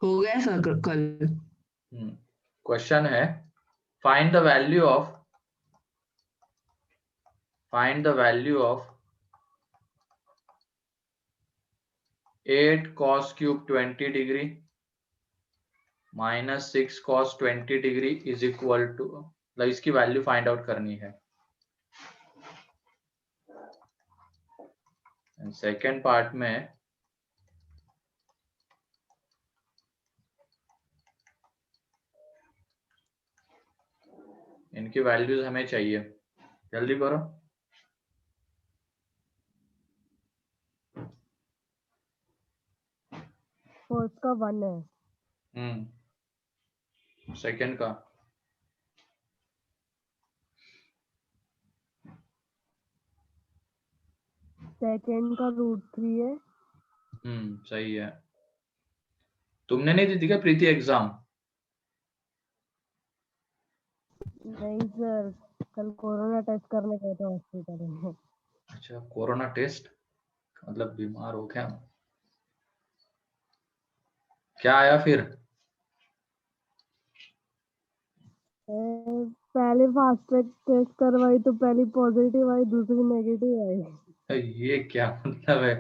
हो गया सर कल। क्वेश्चन है find the value of 8 cos cube 20 degree minus 6 cos 20 degree is equal to, मतलब इसकी वैल्यू फाइंड आउट करनी है। सेकेंड पार्ट में इनकी वैल्यूज हमें चाहिए, जल्दी करो। फर्स्ट का 1 है। सेकेंड का सेकेंड का √3 है। सही है। तुमने नहीं दी थी क्या प्रीति एग्जाम? नहीं सर, कल कोरोना टेस्ट करने गए थे हॉस्पिटल में। अच्छा, कोरोना टेस्ट, मतलब बीमार हो क्या? क्या आया फिर? पहले फास्ट ट्रैक टेस्ट करवाई तो पहली पॉजिटिव आई, दूसरी नेगेटिव आई। ये क्या मतलब है?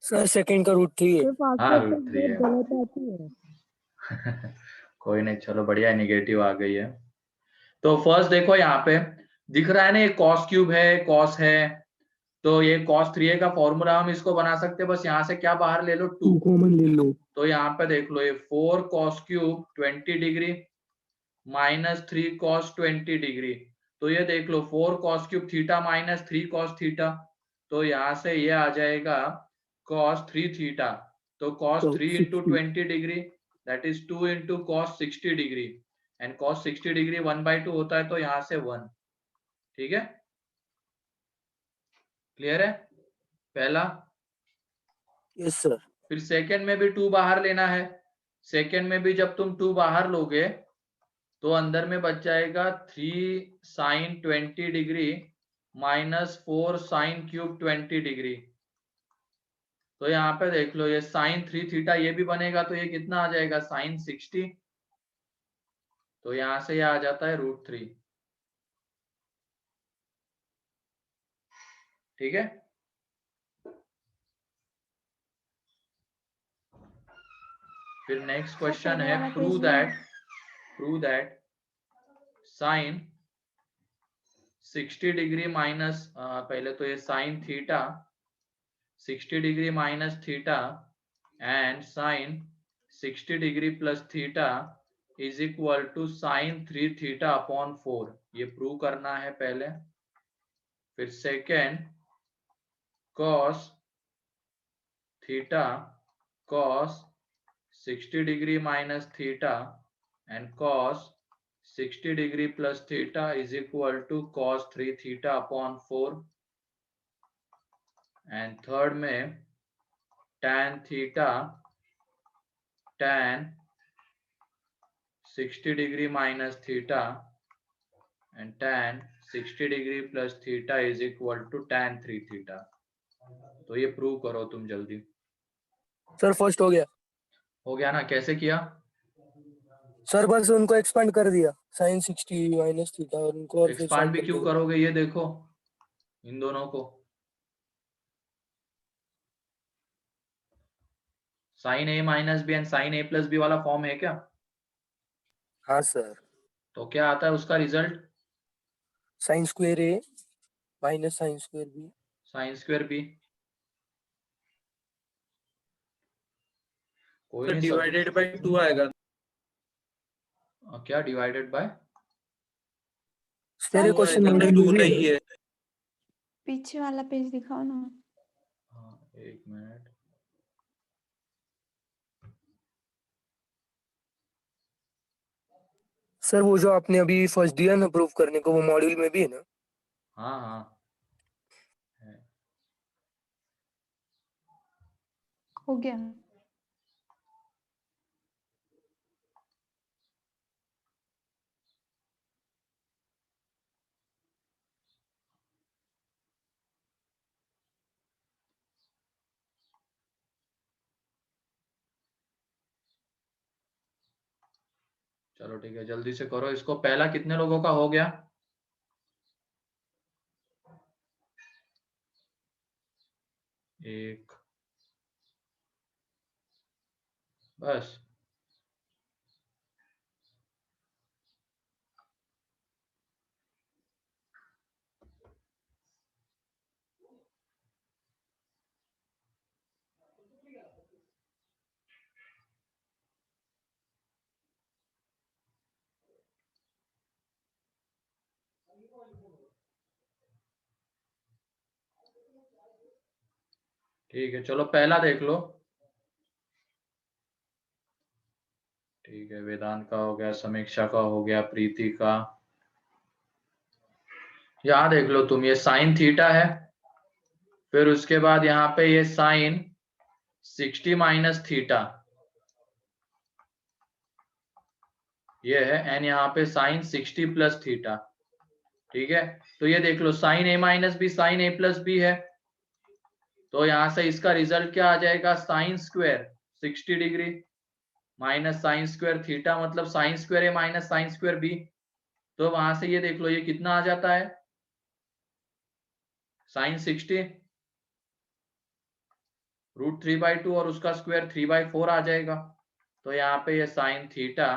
सर सेकंड का √3 है। फास्ट हाँ, ट्रैक टेस्ट √3 बहुत है। गलत आती है। कोई नहीं, चलो बढ़िया, नेगेटिव आ गई है। तो फर्स्ट देखो यहाँ पे दिख रहा है ना, ये कॉस क्यूब है, कॉस है, तो ये cos 3a का फॉर्मूला हम इसको बना सकते हैं। बस यहाँ से क्या बाहर ले लो, 2 कॉमन ले लो। तो यहाँ पे देख लो, ये 4 cos cube 20 degree minus 3 cos 20 degree, तो ये देख लो 4 cos cube theta minus 3 cos theta, तो यहाँ से ये आ जाएगा cos 3 थीटा, तो cos 3 into 20 degree that is 2 into cos 60 degree, and cos 60 degree 1/2 होता है, तो यहाँ से 1। ठीक है, क्लियर है पहला? Yes sir. फिर सेकंड में भी 2 बाहर लेना है। सेकंड में भी जब तुम 2 बाहर लोगे तो अंदर में बच जाएगा 3 sin 20 degree minus 4 sin cube 20 degree, तो यहाँ पे देख लो ये sin 3 थीटा ये भी बनेगा, तो ये कितना आ जाएगा sin 60, तो यहाँ से ये आ जाता है √3। ठीक है, फिर नेक्स्ट क्वेश्चन है prove that sin 60 degree minus, पहले तो ये sin theta 60 degree minus theta and sin 60 degree plus theta is equal to sin 3 theta upon 4, ये प्रूव करना है पहले। फिर second cos theta cos 60 degree minus theta and cos 60 degree plus theta is equal to cos 3 theta upon 4, and third में tan theta tan 60 degree minus theta and tan 60 degree plus theta is equal to tan 3 theta, तो ये prove करो तुम जल्दी। Sir first हो गया। हो गया ना? कैसे किया? सर बस उनको एक्सपांड कर दिया, sin 60 माइनस थीटा और उनको, और फिर एक्सपांड सॉल्व भी कर क्यों दिया। करोगे, ये देखो इन दोनों को, sin a minus B and sin a plus B वाला फॉर्म है क्या? हाँ सर। तो क्या आता है उसका result? sin square a minus sin square b। sin square B, कोई नहीं, डिवाइडेड बाय 2 आएगा। क्या डिवाइडेड बाय? मेरे टू क्वेश्चन आएगा, नंबर 2 भी नहीं है। पीछे वाला पेज दिखाओ ना। हाँ, एक मिनट। सर वो जो आपने अभी फर्स्ट दिया ना प्रूफ करने को, वो मॉड्यूल में भी है ना? हाँ हाँ है। हो गया। चलो ठीक है, जल्दी से करो इसको। पहला कितने लोगों का हो गया? एक, बस। ठीक है, चलो पहला देख लो। ठीक है, वेदांत का हो गया, समीक्षा का हो गया, प्रीति का। यहाँ देख लो तुम, ये साइन थीटा है, फिर उसके बाद यहाँ पे ये साइन 60 माइनस थीटा ये है, एंड यहाँ पे साइन 60 प्लस थीटा। ठीक है, तो ये देख लो sign A minus B sign A plus B है, तो यहां से इसका रिजल्ट क्या आ जाएगा? Sine square 60 degree minus sine square theta, मतलब साइन स्क्वायर ए माइनस साइन स्क्वायर बी। तो वहां से ये देख लो ये कितना आ जाता है? साइन 60 √3/2 और उसका स्क्वायर 3/4 आ जाएगा। तो यहाँ पे ये साइन थीटा,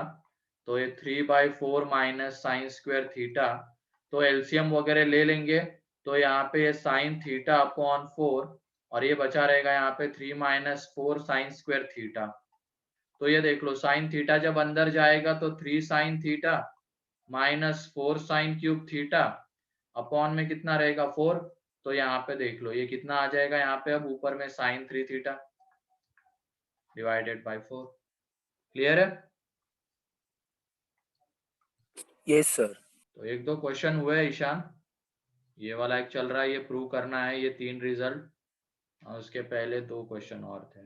तो ये 3/4 माइनस साइन स्क्वायर थीटा, तो एलसीएम वगैरह ले लेंगे, तो यहाँ पे ये साइन थीटा अपॉन 4 और ये बचा रहेगा यहाँ पे 3 माइनस 4 साइन स्क्वायर थीटा। तो ये देख लो साइन थीटा जब अंदर जाएगा तो 3 sine theta minus 4 sine cube theta upon में कितना रहेगा? 4। तो यहाँ पे देख लो ये कितना आ जाएगा यहाँ पे, अब ऊपर में sine 3 theta divided by 4। Clear है? Yes sir. तो एक दो क्वेश्चन हुए ईशान, ये वाला एक चल रहा है, ये प्रूव करना है, ये 3 रिजल्ट, और उसके पहले 2 क्वेश्चन और थे।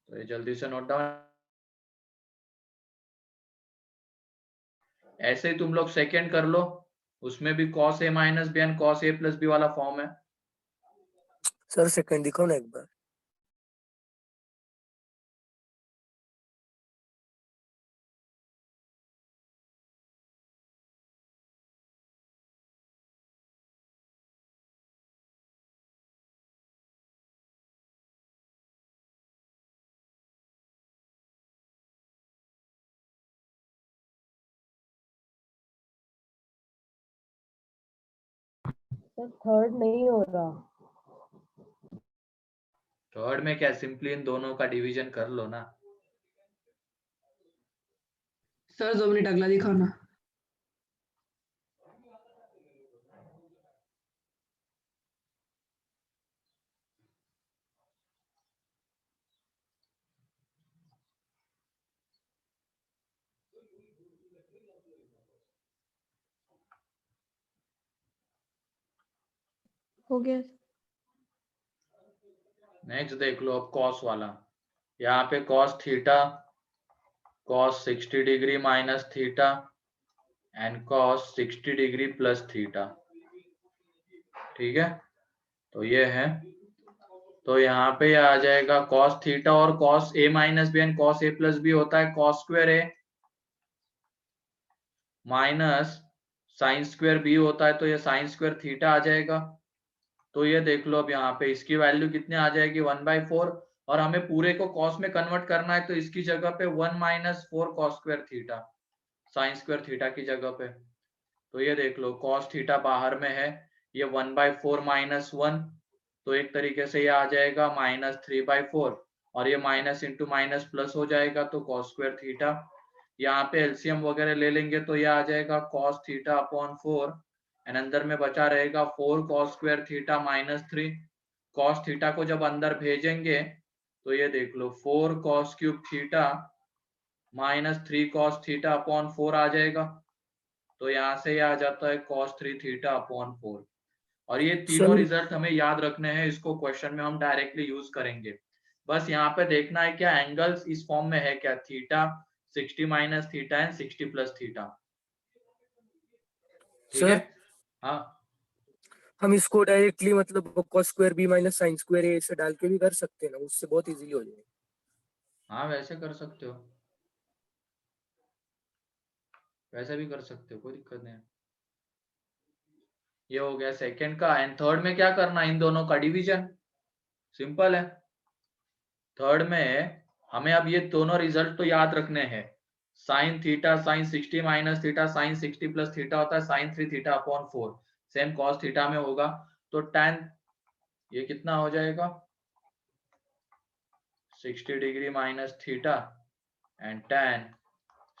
तो ये जल्दी से नोट डाउन। ऐसे ही तुम लोग सेकेंड कर लो, उसमें भी cos a minus B and cos a plus B वाला फॉर्म है। सर सेकंड दिखाओ ना एक बार। सर थर्ड नहीं हो रहा। थर्ड में क्या, सिंपली इन दोनों का डिवीजन कर लो ना। सर 2 मिनट अगला दिखाओ ना। हो गया। नेक्स्ट देख लो अब cos वाला, यहाँ पे cos theta cos 60 degree minus theta and cos 60 degree plus theta. ठीक है, तो ये है, तो यहाँ पे आ जाएगा cos थीटा और cos a minus B and cos a plus B होता है cos square a minus sine square B होता है, तो ये साइन स्क्वायर थीटा आ जाएगा। तो ये देख लो अब यहाँ पे इसकी वैल्यू कितने आ जाएगी? 1/4, और हमें पूरे को cos में कन्वर्ट करना है, तो इसकी जगह पे 1 minus 4 cos square theta sine square theta की जगह पे। तो ये देख लो cos थीटा बाहर में है, ये 1/4 माइनस 1, तो एक तरीके से ये आ जाएगा -3/4, और ये माइनस इंटू माइनस प्लस हो जाएगा, तो cos स्क्वायर थीटा। यहाँ पे एलसीएम वगैरह ले लेंगे तो ये आ जाएगा cos थीटा अपॉन 4, एंड अंदर में बचा रहेगा 4 cos square theta -3। cos theta को जब अंदर भेजेंगे तो ये देख लो 4 cos cube theta -3 cos theta upon 4 आ जाएगा। तो यहाँ से ये आ जाता है cos 3 थीटा अपॉन 4, और ये तीनों सर रिजल्ट हमें याद रखने हैं, इसको क्वेश्चन में हम डायरेक्टली यूज करेंगे। बस यहाँ पे देखना है क्या एंगल्स इस फॉर्म में है क्या, theta 60 minus theta and 60 plus theta. ठीक है, सर हाँ हम इसको डायरेक्टली मतलब cos square B minus sine square A ऐसे डाल के भी कर सकते हैं ना, उससे बहुत इजीली हो जाएगा। हाँ वैसे कर सकते हो, वैसे भी कर सकते हो, कोई दिक्कत नहीं है। ये हो गया सेकंड का। एंड थर्ड में क्या करना, इन दोनों का डिवीजन, सिंपल है। थर्ड में हमें अब ये दोनों रिजल्ट तो याद रखने हैं। Sine theta sine 60 minus theta sine 60 plus theta होता है sine 3 theta upon 4, same cos theta में होगा। तो tan ये कितना हो जाएगा, 60 degree minus theta and tan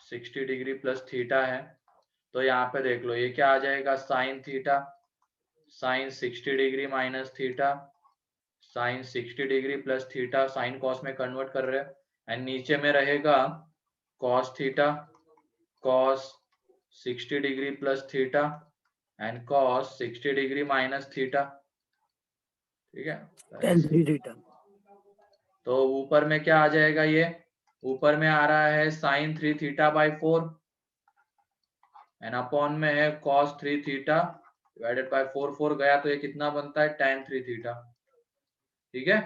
60 degree plus theta है। तो यहाँ पे देख लो ये क्या आ जाएगा, sign theta sine 60 degree minus theta sine 60 degree plus theta, sine cos में कन्वर्ट कर रहे हैं। एंड नीचे में रहेगा cos theta cos 60 degree plus theta and cos 60 degree minus theta, ठीक है। tan 3 theta. तो ऊपर में क्या आ जाएगा, ये ऊपर में आ रहा है sine 3 theta by 4 and upon में है कॉस 3 थीटा डिवाइडेड बाय 4, 4 गया तो ये कितना बनता है tan 3 थीटा, ठीक है।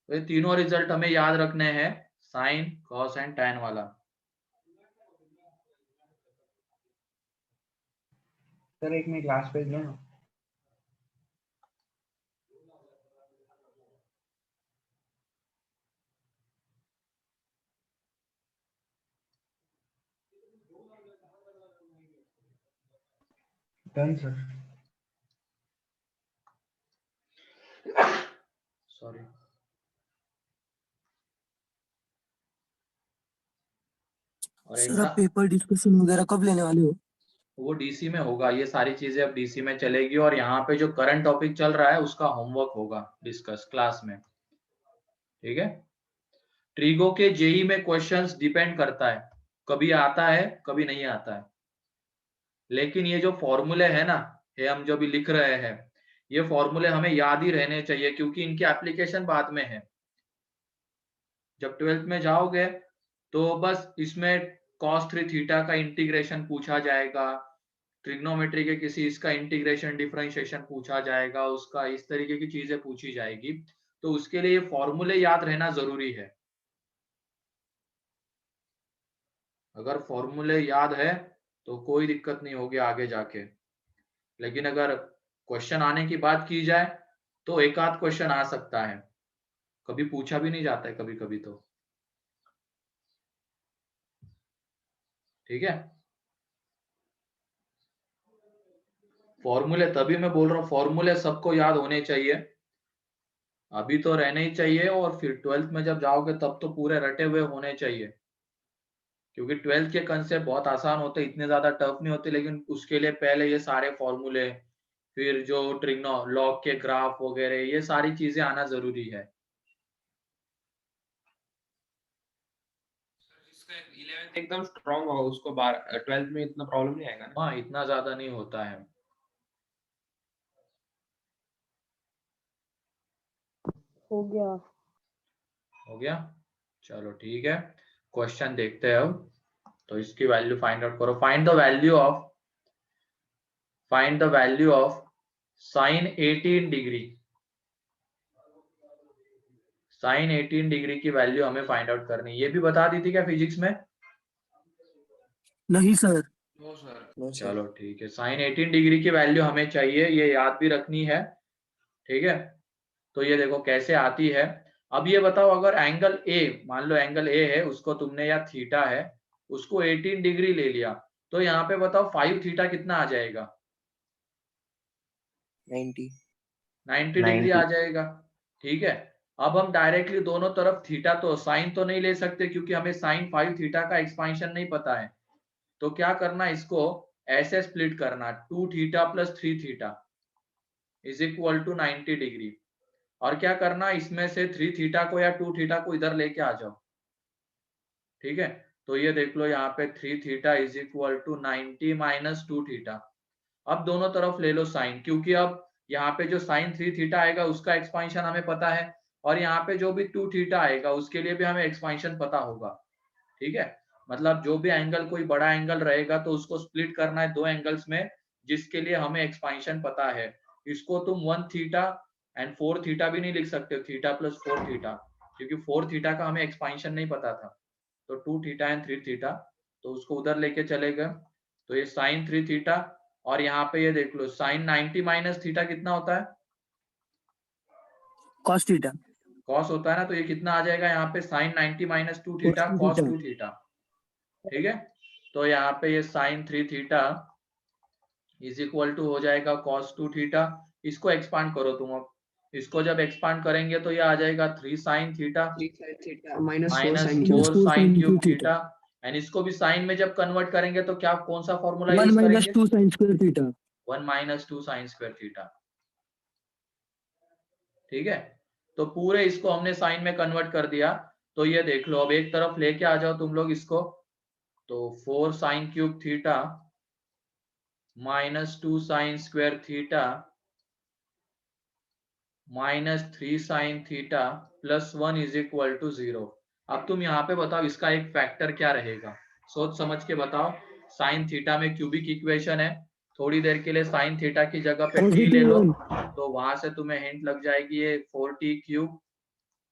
तो ये तीनों रिजल्ट हमें याद रखने हैं, साइन कॉस एंड tan वाला। सर एक मिनट लास्ट पेज लो ना। Done sir. सॉरी, और सर आप पेपर डिस्कशन वगैरह कब लेने वाले हो? वो डीसी में होगा, ये सारी चीजें अब डीसी में चलेगी। और यहाँ पे जो करंट टॉपिक चल रहा है उसका होमवर्क होगा डिस्कस क्लास में, ठीक है। ट्रिगो के जेई में क्वेश्चंस डिपेंड करता है, कभी आता है कभी नहीं आता है। लेकिन ये जो फॉर्मूले है ना, ये हम जो भी लिख रहे हैं, ये फॉर्मूले हमें याद ही रहने चाहिए क्योंकि इनकी एप्लीकेशन बाद में है। जब 12th में जाओगे तो बस इसमें cos 3 थीटा का इंटीग्रेशन पूछा जाएगा, ट्रिग्नोमेट्री के किसी इसका इंटीग्रेशन डिफरेंशिएशन पूछा जाएगा, उसका इस तरीके की चीजें पूछी जाएगी। तो उसके लिए फॉर्मूले याद रहना जरूरी है। अगर फॉर्मूले याद है तो कोई दिक्कत नहीं होगी आगे जाके। लेकिन अगर क्वेश्चन आने की बात की जाए तो एक आध क्वेश्चन आ सकता है, कभी पूछा भी नहीं जाता है कभी कभी तो, ठीक है। फॉर्मूले तभी मैं बोल रहा हूँ, फॉर्मूले सबको याद होने चाहिए, अभी तो रहने ही चाहिए। और फिर 12th में जब जाओगे तब तो पूरे रटे हुए होने चाहिए, क्योंकि 12th के कंसेप्ट बहुत आसान होते, इतने ज्यादा टफ नहीं होते। लेकिन उसके लिए पहले ये सारे फॉर्मूले, फिर जो ट्रिग्नो लॉग के ग्राफ वगैरह, ये सारी चीजें आना जरूरी है। जिसका 11th एकदम स्ट्रांग हो उसको 12th में इतना प्रॉब्लम नहीं आएगा ना। हाँ इतना ज्यादा नहीं होता है। हो गया। हो गया, चलो ठीक है। क्वेश्चन देखते हैं अब। तो इसकी वैल्यू फाइंड आउट करो। Find the value of sine 18 degree. Sine 18 degree की वैल्यू हमें फाइंड आउट करनी है। ये भी बता दी थी क्या फिजिक्स में? नहीं सर। No sir. चलो ठीक है, साइन 18 डिग्री की वैल्यू हमें चाहिए, ये याद भी रखनी है, ठीक है। तो ये देखो कैसे आती है। अब ये बताओ, अगर एंगल ए, मान लो एंगल ए है, उसको तुमने, या थीटा है, उसको 18 डिग्री ले लिया, तो यहाँ पे बताओ 5 थीटा कितना आ जाएगा? 90 डिग्री आ जाएगा, ठीक है। अब हम डायरेक्टली दोनों तरफ थीटा, तो साइन तो नहीं ले सकते क्योंकि हमें साइन 5 थीटा का एक्सपांशन नहीं पता है। तो क्या करना, इसको ऐसे स्प्लिट करना, 2 theta plus 3 theta is equal to 90 degree. और क्या करना, इसमें से 3 थीटा को या 2 थीटा को इधर लेके आ जाओ, ठीक है। तो ये देख लो यहाँ पे 3 theta is equal to 90 minus 2 theta. अब दोनों तरफ ले लो साइन, क्योंकि अब यहाँ पे जो साइन 3 थीटा आएगा उसका एक्सपांशन हमें पता है, और यहाँ पे जो भी 2 थीटा आएगा उसके लिए भी हमें एक्सपांशन पता होगा, ठीक है। मतलब जो भी एंगल, कोई बड़ा एंगल रहेगा तो उसको स्प्लिट करना है दो एंगल्स में, जिसके लिए हमें एक्सपांशन पता है। इसको तुम 1 थीटा एंड 4 थीटा भी नहीं लिख सकते, थीटा प्लस 4 थीटा, क्योंकि 4 थीटा का हमें एक्सपांशन नहीं पता था। तो 2 थीटा एंड 3 थीटा, तो उसको उधर लेके चले गए, तो ये साइन 3 थीटा। और यहाँ पे ये देख लो साइन 90 माइनस थीटा कितना होता है, cos थीटा, कॉस होता है ना, तो ये कितना आ जाएगा यहाँ पे sine 90 minus 2 cos theta, 2 cos theta. 2 theta. ठीक है, तो यहाँ पे ये sine 3 theta is equal to हो जाएगा कॉस 2 थीटा। इसको एक्सपांड करो तुम, अब इसको जब एक्सपांड करेंगे तो ये आ जाएगा 3 साइन थीटा 3 sin थीटा minus 4 minus sin minus 4 4 sine sin cube cube theta, theta. And इसको भी साइन में जब कन्वर्ट करेंगे तो क्या, कौन सा फॉर्मूला 1 यूज minus करेंगे, 2 sin square theta. 1 minus 2 sine square theta. ठीक है, तो पूरे इसको हमने साइन में कन्वर्ट कर दिया। तो ये देख लो, अब एक तरफ लेके आ जाओ तुम लोग इसको, तो 4 sine cube theta minus 2 sine square theta minus 3 sine theta plus 1 is equal to 0। अब तुम यहाँ पे बताओ इसका एक फैक्टर क्या रहेगा, सोच समझ के बताओ। साइन थीटा में क्यूबिक इक्वेशन है, थोड़ी देर के लिए साइन थीटा की जगह पे टी ले लो, +1 तो वहां से तुम्हें हिंट लग जाएगी, ये 4t cube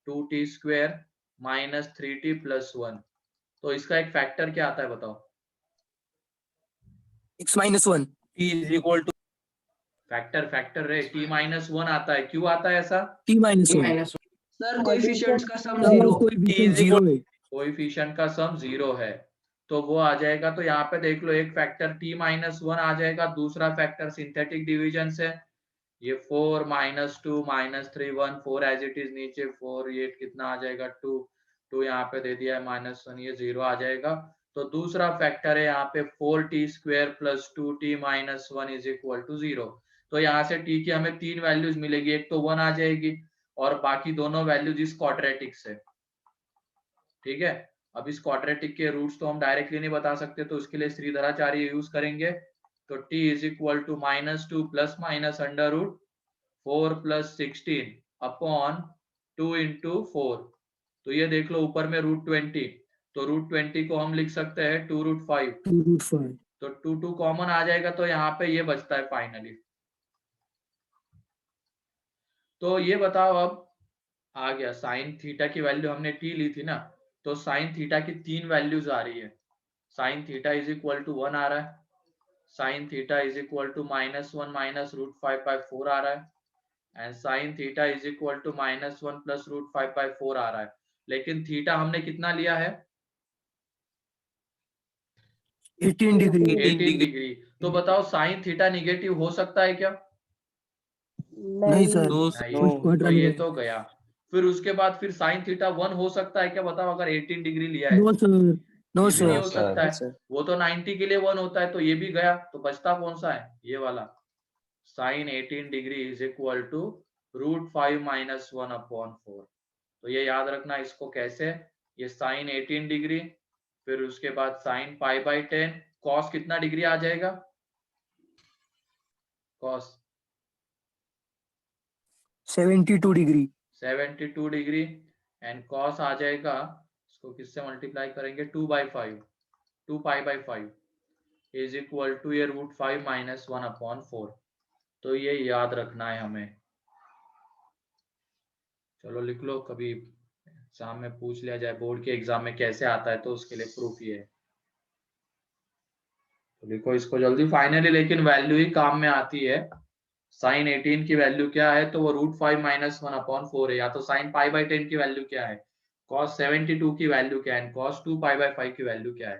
2t square minus 3t plus 1। तो इसका एक फैक्टर क्या आता है बताओ, x minus 1 t is equal to factor रे t माइनस 1 आता है, क्यों आता है ऐसा, t minus 1, सर कोएफिशिएंट्स का सम sum 0। of coefficient 0 है। कोएफिशिएंट का सम 0 है, तो वो आ जाएगा। तो यहाँ पे देख लो, एक फैक्टर t माइनस 1 आ जाएगा, दूसरा फैक्टर सिंथेटिक डिवीजन से ये 4 minus 2 minus 3 1 4 as it is नीचे 4, ये कितना आ जाएगा 2 2 यहाँ पे दे दिया है माइनस 1, ये 0 आ जाएगा। तो दूसरा फैक्टर है यहाँ पे 4t square plus 2t minus 1 is equal to 0। तो यहाँ से t की हमें 3 वैल्यूज मिलेगी, एक तो 1 आ जाएगी और बाकी दोनों वैल्यूज इस क्वाड्रेटिक से। ठीक है, अब इस क्वाड्रेटिक के रूट्स तो हम डायरेक्टली नहीं बता सकते, तो उसके लिए श्रीधराचार्य यूज करेंगे। तो t is equal to minus 2 plus minus under root 4 plus 16 upon 2 into 4। तो ये देख लो ऊपर में रूट 20, तो रूट 20 को हम लिख सकते हैं 2 रूट 5, 2 root 5, तो 2 2 कॉमन आ जाएगा, तो यहाँ पे ये बचता है फाइनली। तो ये बताओ, अब आ गया साइन थीटा की वैल्यू हमने t ली थी ना, तो साइन थीटा की 3 वैल्यूज आ रही है। Sine theta is equal to 1 आ रहा है, sine theta is equal to minus 1 minus root 5 by 4 आ रहा है, and sine theta is equal to minus 1 plus root 5 by 4 आ रहा है। लेकिन थीटा हमने कितना लिया है, 18 degree, 18 डिग्री। तो बताओ साइन थीटा निगेटिव हो सकता है क्या, नहीं सर, नहीं, फर्स्ट क्वार्टर तो ये में तो गया। फिर उसके बाद फिर साइन थीटा 1 हो सकता है क्या, बताओ, अगर 18 डिग्री लिया है, नो सर, नो ये भी नहीं सर, हो सकता है, वो तो 90 के लिए 1 होता है, तो ये भी गया। तो बचता कौन सा है, ये वाला sine 18 degree is equal to root 5 minus 1 upon 4। तो ये याद रखना, इसको कैसे, ये साइन 18 डिग्री, फिर उसके बाद साइन पाई बाई 10, कॉस कितना डिग्री आ जाएगा, cos 72 degree, 72 degree, and cos आ जाएगा, इसको किससे मल्टीप्लाई करेंगे, 2 by 5, 2 pi by 5 is equal to ये रूट 5 माइनस 1 अपॉन 4। तो ये याद रखना है हमें। चलो लिख लो, कभी एग्जाम में पूछ लिया जाए, बोर्ड के एग्जाम में कैसे आता है, तो उसके लिए प्रूफ ये है। तो लिखो इसको जल्दी फाइनली, लेकिन वैल्यू ही काम में आती है। साइन 18 की वैल्यू क्या है, तो वो रूट 5 माइनस 1 अपॉन 4 है, या तो साइन पाई बाई 10 की वैल्यू क्या है, कॉस 72 की वैल्यू क्या है, कॉस 2 पाई बाई 5 की वैल्यू क्या है।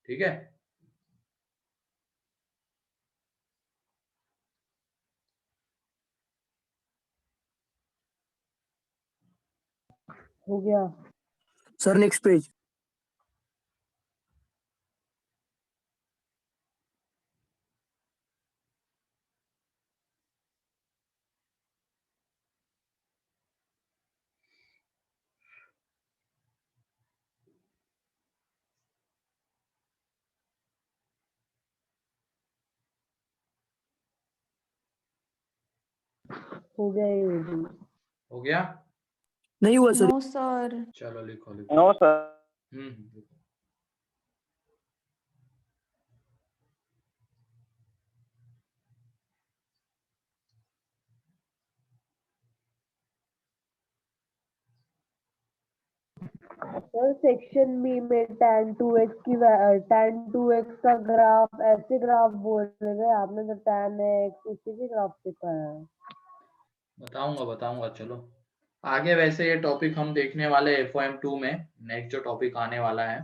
ठीक है, हो गया। Sir next page. हो गया ये भी। हो गया, नहीं हुआ सर, नो सर। चलो लिखो लिखो। No sir. लिखो। सर सेक्शन बी में tan 2x का ग्राफ ऐसे ग्राफ बोल रहे आपने तो tan x उसी के ग्राफ दिखाया है। बताऊंगा चलो। आगे वैसे ये टॉपिक हम देखने वाले FOM2 में, नेक्स्ट जो टॉपिक आने वाला है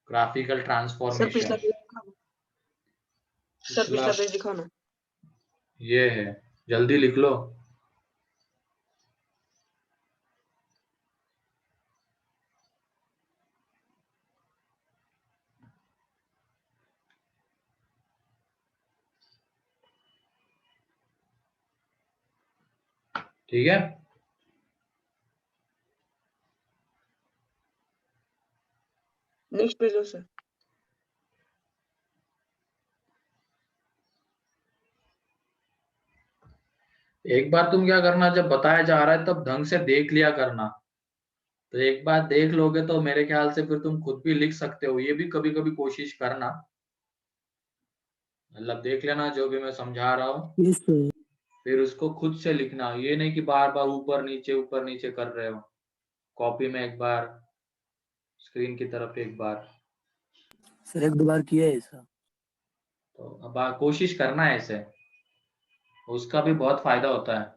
ग्राफिकल सर ट्रांसफॉर्मेशन। पिछला पेज दिखाओ ना। ये है, जल्दी लिख लो। ठीक है, नेक्स्ट पेज लो सर। एक बार तुम क्या करना, जब बताया जा रहा है तब ढंग से देख लिया करना। तो एक बार देख लोगे तो मेरे ख्याल से फिर तुम खुद भी लिख सकते हो। ये भी कभी कभी कोशिश करना, मतलब देख लेना जो भी मैं समझा रहा हूँ, यस सर। फिर उसको खुद से लिखना। ये नहीं कि बार बार ऊपर नीचे कर रहे हो। कॉपी में एक बार, स्क्रीन की तरफ एक बार। सर 1-2 बार किया है ऐसा। तो अब कोशिश करना है ऐसे, उसका भी बहुत फायदा होता है।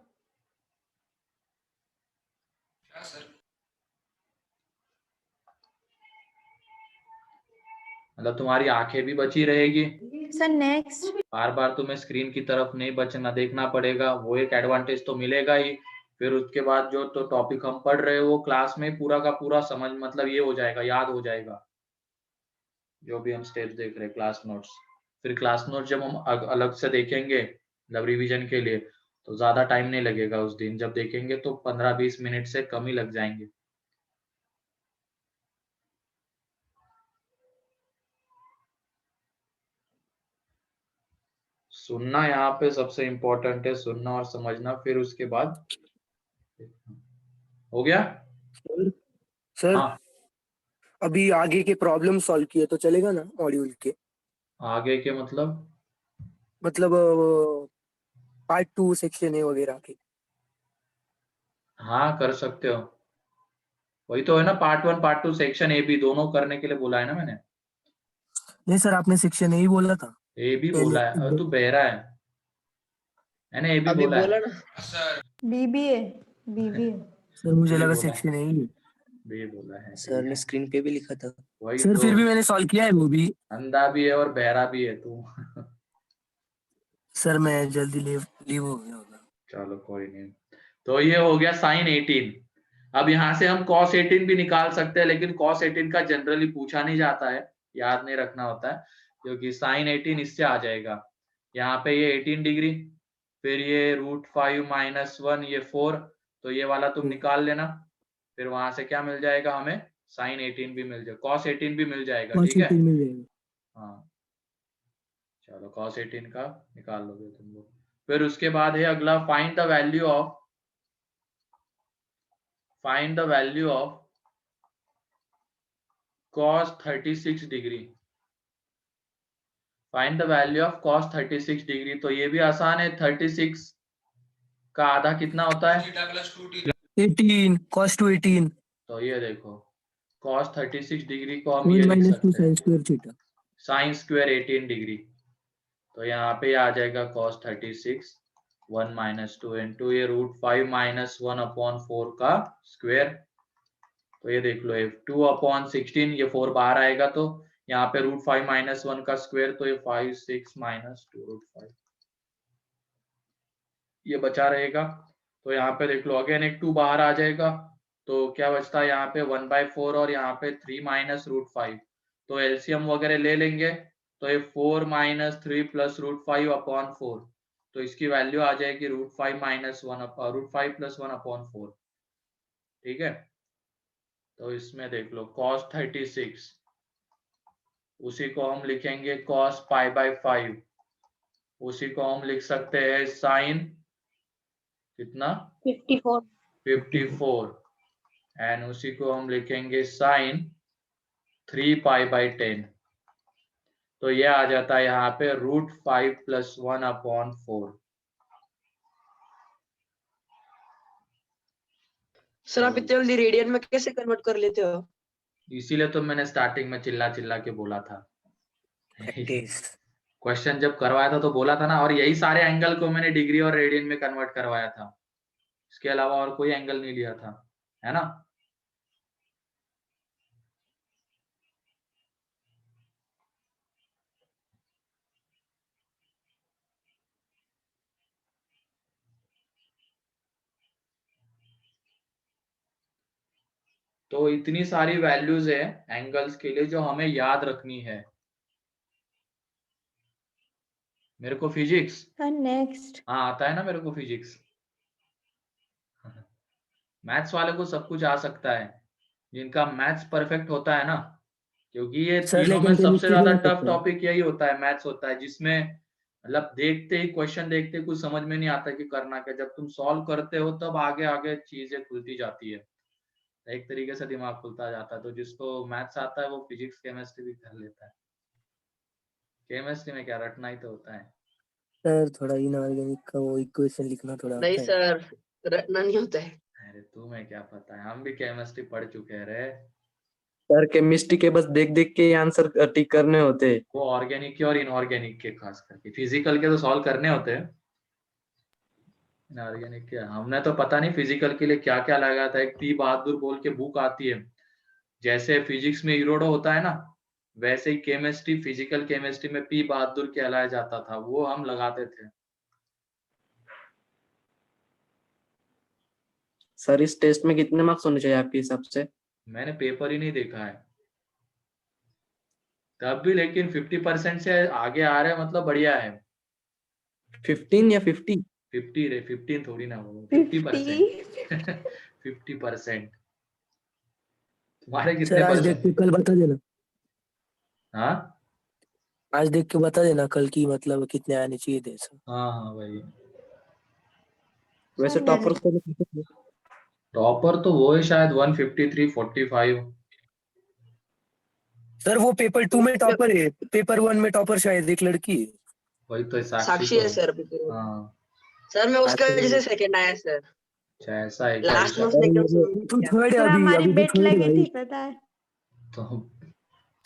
मतलब तुम्हारी आंखें भी बची रहेगी, सर नेक्स्ट। बार बार तुम्हें स्क्रीन की तरफ नहीं बचना देखना पड़ेगा, वो एक एडवांटेज तो मिलेगा ही। फिर उसके बाद जो तो टॉपिक हम पढ़ रहे हो वो क्लास में पूरा का पूरा समझ, मतलब ये हो जाएगा, याद हो जाएगा जो भी हम स्टेप्स देख रहे हैं, क्लास नोट्स। फिर क्लास नोट जब हम अलग से देखेंगे, मतलब रिवीजन के लिए, तो ज्यादा टाइम नहीं लगेगा। उस दिन जब देखेंगे तो 15-20 मिनट से कम ही लग जाएंगे। सुनना यहाँ पे सबसे इम्पोर्टेंट है, सुनना और समझना, फिर उसके बाद हो गया। सर सर हाँ, अभी आगे के प्रॉब्लम सॉल्व किए तो चलेगा ना मॉड्यूल के? आगे के मतलब पार्ट 2 सेक्शन ए वगैरह के। हाँ कर सकते हो। वही तो है ना, part 1 part 2 section A B दोनों करने के लिए बोला है ना मैंने। नहीं सर, आपने सेक्शन ए ही बोला था ए बी पहले बोला है, एक और बार। तू बहरा है ना, ए बी अभी बोला बोला है। ना। बीबीए। सर मुझे बी लगा बोला है, सेक्शन ए ही है। बी बोला है, सर ने स्क्रीन पे भी लिखा था। वही सर तो। फिर भी मैंने सॉल्व किया है वो भी। अंधा भी है और बहरा भी है तू। सर मैं जल्दी लीव हो गया होगा। चलो कोई नहीं। तो ये हो गया साइन 18। अब यहाँ से हम cos 18 भी निकाल सकते हैं, लेकिन cos 18 का जनरली पूछा नहीं जाता है, याद नहीं रखना होता है, क्योंकि साइन 18 इससे आ जाएगा। यहाँ पे ये 18 डिग्री, फिर ये √5 - 1, ये 4, तो ये वाला तुम निकाल लेना। फिर वहां से क्या मिल जाएगा हमें, साइन 18 भी मिल जाएगा, cos 18 भी मिल जाएगा। cos ठीक है, 18 मिल जाएगा। हाँ चलो cos 18 का निकाल लोगे तुम लोग। फिर उसके बाद है अगला, find the value of cos 36 degree. Find the value of cos 36 degree. तो ये भी आसान है, 36 का आधा कितना होता है, 18 cos to 18 तो ये देखो cos 36 डिग्री को हम 1 ये लिख - 2 सकते हैं, sin square theta। Sine square 18 degree. तो यहाँ पे आ जाएगा cos 36 1 - 2 इंटू ये √5 - 1/4 का स्क्वायर। तो ये देख लो, ये 2/16, ये 4 बाहर आएगा, तो यहाँ पे √5 - 1 का स्क्वायर, तो ये 5 6 - 2√5 ये बचा रहेगा। तो यहाँ पे देख लो, अगेन एक 2 बाहर आ जाएगा, तो क्या बचता है यहाँ पे 1/4 और यहाँ पे 3 - √5। तो एलसीएम वगैरह ले लेंगे, तो ये 4 - 3 + √5/4, तो इसकी वैल्यू आ जाएगी √5 - 1 √5 + 1/4। ठीक है, तो इसमें देख लो cos 36, उसी को हम लिखेंगे cos π/5, उसी को हम लिख सकते हैं साइन कितना 54, एंड उसी को हम लिखेंगे साइन 3π/10। तो ये आ जाता है यहाँ पे √5 + 1/4। सर आप इतने जल्दी रेडियन में कैसे कन्वर्ट कर लेते हो? इसीलिए तो मैंने स्टार्टिंग में चिल्ला चिल्ला के बोला था। प्रैक्टिस। क्वेश्चन जब करवाया था तो बोला था ना, और यही सारे एंगल को मैंने डिग्री और रेडियन में कन्वर्ट करवाया था, इसके अलावा और कोई एंगल नहीं लिया था, है ना। तो इतनी सारी वैल्यूज है एंगल्स के लिए जो हमें याद रखनी है। मेरे को फिजिक्स, सर नेक्स्ट। हाँ आता है ना मेरे को फिजिक्स। मैथ्स वाले को सब कुछ आ सकता है, जिनका मैथ्स परफेक्ट होता है ना, क्योंकि ये सर तीनों में लेकिन सबसे chemistry ज्यादा भी आ टफ सकता है। टॉपिक यही होता है, मैथ्स होता है, जिसमें मतलब देखते ही क्वेश्चन देखते ही कुछ समझ में नहीं आता कि करना क्या, जब तुम सॉल्व करते हो तब आगे आगे चीजें खुलती जाती है, एक तरीके से दिमाग खुलता जाता है। तो जिसको मैथ्स आता है वो फिजिक्स केमिस्ट्री भी कर लेता है। केमिस्ट्री में क्या रटना ही तो होता है। सर थोड़ा इनऑर्गेनिक का वो इक्वेशन लिखना थोड़ा नहीं आता है। सर, रटना नहीं होता है। अरे तुम्हें क्या पता है, हम भी केमिस्ट्री पढ़ चुके हैं रे। सर केमिस्ट्री के बस देख देख के आंसर टिक करने होते। वो ऑर्गेनिक के और इनऑर्गेनिक के खास करके, फिजिकल के तो सॉल्व करने होते हैं, इनऑर्गेनिक के हमने तो पता नहीं फिजिकल के लिए क्या क्या लगा था। एक पी बहादुर बोल के बुक आती है, जैसे फिजिक्स में इरोडो होता है ना, वैसे ही केमिस्ट्री, फिजिकल केमिस्ट्री में पी बहादुर कहलाया जाता था, वो हम लगाते थे। सर इस टेस्ट में कितने मार्क्स होने चाहिए आपके हिसाब से? मैंने पेपर ही नहीं देखा है तब भी, लेकिन 50% से आगे आ रहे हैं, मतलब बढ़िया है। 15 या 50? 50 रे, 15 थोड़ी ना, वो 50%। 50%। तुम्हारे सर कितने आज देख के परसेंट? कल बता देना। हाँ आज देख के बता देना कल की मतलब कितने आने चाहिए थे सर। हाँ हाँ भाई। वैसे सर टॉपर next। को टॉपर तो वो है शायद 153, 45। सर वो पेपर 2 में टॉपर है, पेपर 1 में टॉपर शायद एक लड़की है। वही तो साक्षी साक्षी तो है है। सर। हाँ सर मैं उसका अच्छा, वजह से सेकंड आया सर। अच्छा ऐसा है क्या लास्ट में ईशा? उसने एकदम से तू थर्ड है सर अभी, हमारी अभी तो बेट थर्ड है लगी भाई। थी पता है। तो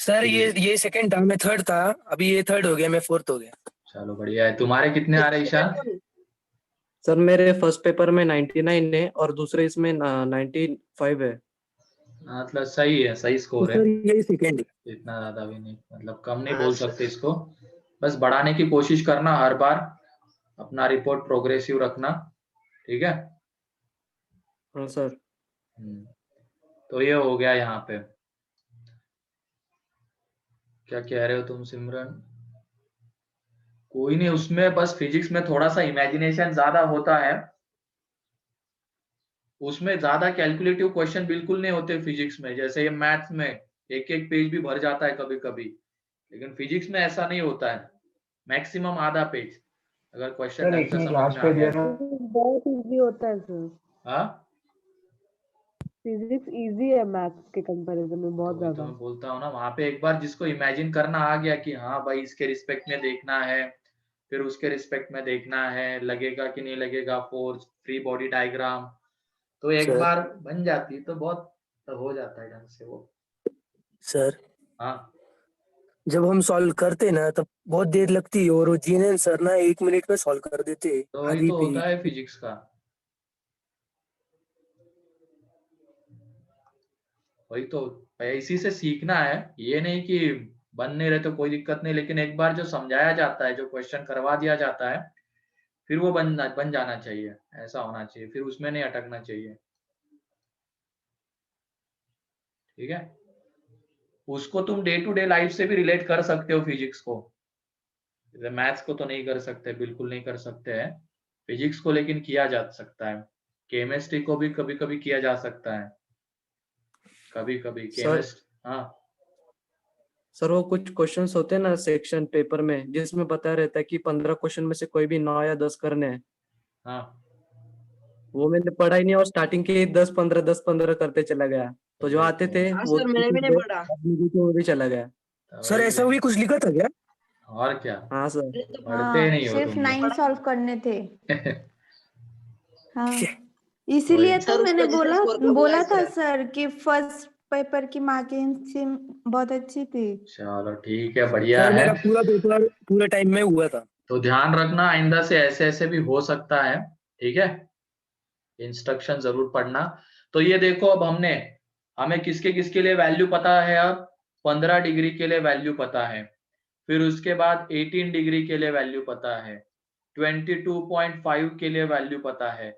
सर ये सेकंड था, मैं थर्ड था, अभी ये थर्ड हो गया, मैं फोर्थ हो गया। चलो बढ़िया है। तुम्हारे कितने आ रहे ईशा? सर मेरे फर्स्ट पेपर में 99 है और दूसरे इसमें 95 है। मतलब सही है, सही तो स्कोर है, सर यही सेकंड है। इतना ज्यादा भी नहीं, मतलब कम नहीं हाँ बोल सर। सकते इसको। बस बढ़ाने की कोशिश करना हर बार, अपना रिपोर्ट प्रोग्रेसिव रखना, ठीक है। हाँ सर। तो ये हो गया यहाँ पे। क्या कह रहे हो तुम सिमरन? कोई नहीं, उसमें बस फिजिक्स में थोड़ा सा इमेजिनेशन ज्यादा होता है, उसमें ज्यादा कैलकुलेटिव क्वेश्चन बिल्कुल नहीं होते फिजिक्स में, जैसे ये मैथ्स में एक एक पेज भी भर जाता है कभी कभी, लेकिन फिजिक्स में ऐसा नहीं होता है, मैक्सिमम आधा पेज, अगर क्वेश्चन ढंग से समझ में आ गया तो। बहुत इजी होता है सर। हाँ फिजिक्स इजी है मैथ्स के कंपैरिजन में बहुत तो वही तो ज्यादा। मैं बोलता हूँ ना, वहां पे एक बार जिसको इमेजिन करना आ गया कि हाँ भाई इसके रिस्पेक्ट में देखना है, फिर उसके रिस्पेक्ट में देखना है, लगेगा कि नहीं लगेगा फोर्स, फ्री बॉडी डायग्राम, तो एक सर बार बन जाती तो बहुत, तो हो जाता है ढंग से वो। सर हाँ जब हम सॉल्व करते ना तब बहुत देर लगती है, और वो जीएनएन सर ना 1 मिनट में सॉल्व कर देते तो वही आधी तो होता पेज। है फिजिक्स का, वही तो, इसी से सीखना है, ये नहीं कि बन नहीं रहे तो कोई दिक्कत नहीं, लेकिन एक बार जो समझाया जाता है, जो क्वेश्चन करवा दिया जाता है, फिर वो बन जाना चाहिए, ऐसा होना चाहिए, फिर उसमें नहीं अटकना चाहिए, ठीक है। उसको तुम डे टू डे लाइफ से भी रिलेट कर सकते हो फिजिक्स को, मैथ्स को तो नहीं कर सकते, बिल्कुल नहीं कर सकते हैं, फिजिक्स को लेकिन किया जा सकता है, केमिस्ट्री को भी कभी कभी किया जा सकता है, कभी कभी सर हाँ सर वो कुछ क्वेश्चंस होते हैं ना सेक्शन पेपर में जिसमें बताया रहता है कि 15 क्वेश्चन में से कोई भी 9 या 10 करने हैं, हाँ वो मैंने पढ़ा ही नहीं और स्टार्टिंग के 10-15 करते चला गया, तो जो वही आते तो, थे हाँ वो सर मैंने भी नहीं पढ़ा। वो भी चला गया। सर वही ऐसा भी कुछ लिखा था क्या? और क्या, हाँ सर। पढ़ते हाँ नहीं हो सिर्फ तुम 9 लोग। सॉल्व करने थे। हाँ इसीलिए सर, तो उसकी मैंने वजह से बोला score कम हुआ बोला है, था सर। सर कि फर्स्ट पेपर की मार्किंग बहुत अच्छी थी। चलो ठीक है, बढ़िया सर है। मेरा पूरा पेपर पूरे टाइम में हुआ था। तो ध्यान रखना, आइंदा से ऐसे ऐसे भी हो सकता है, ठीक है। इंस्ट्रक्शन जरूर पढ़ना। तो ये देखो, अब हमें किसके किसके लिए वैल्यू पता है। अब 15 डिग्री के लिए वैल्यू पता है, फिर उसके बाद 18 डिग्री के लिए वैल्यू पता है, 22.5 के लिए वैल्यू पता है,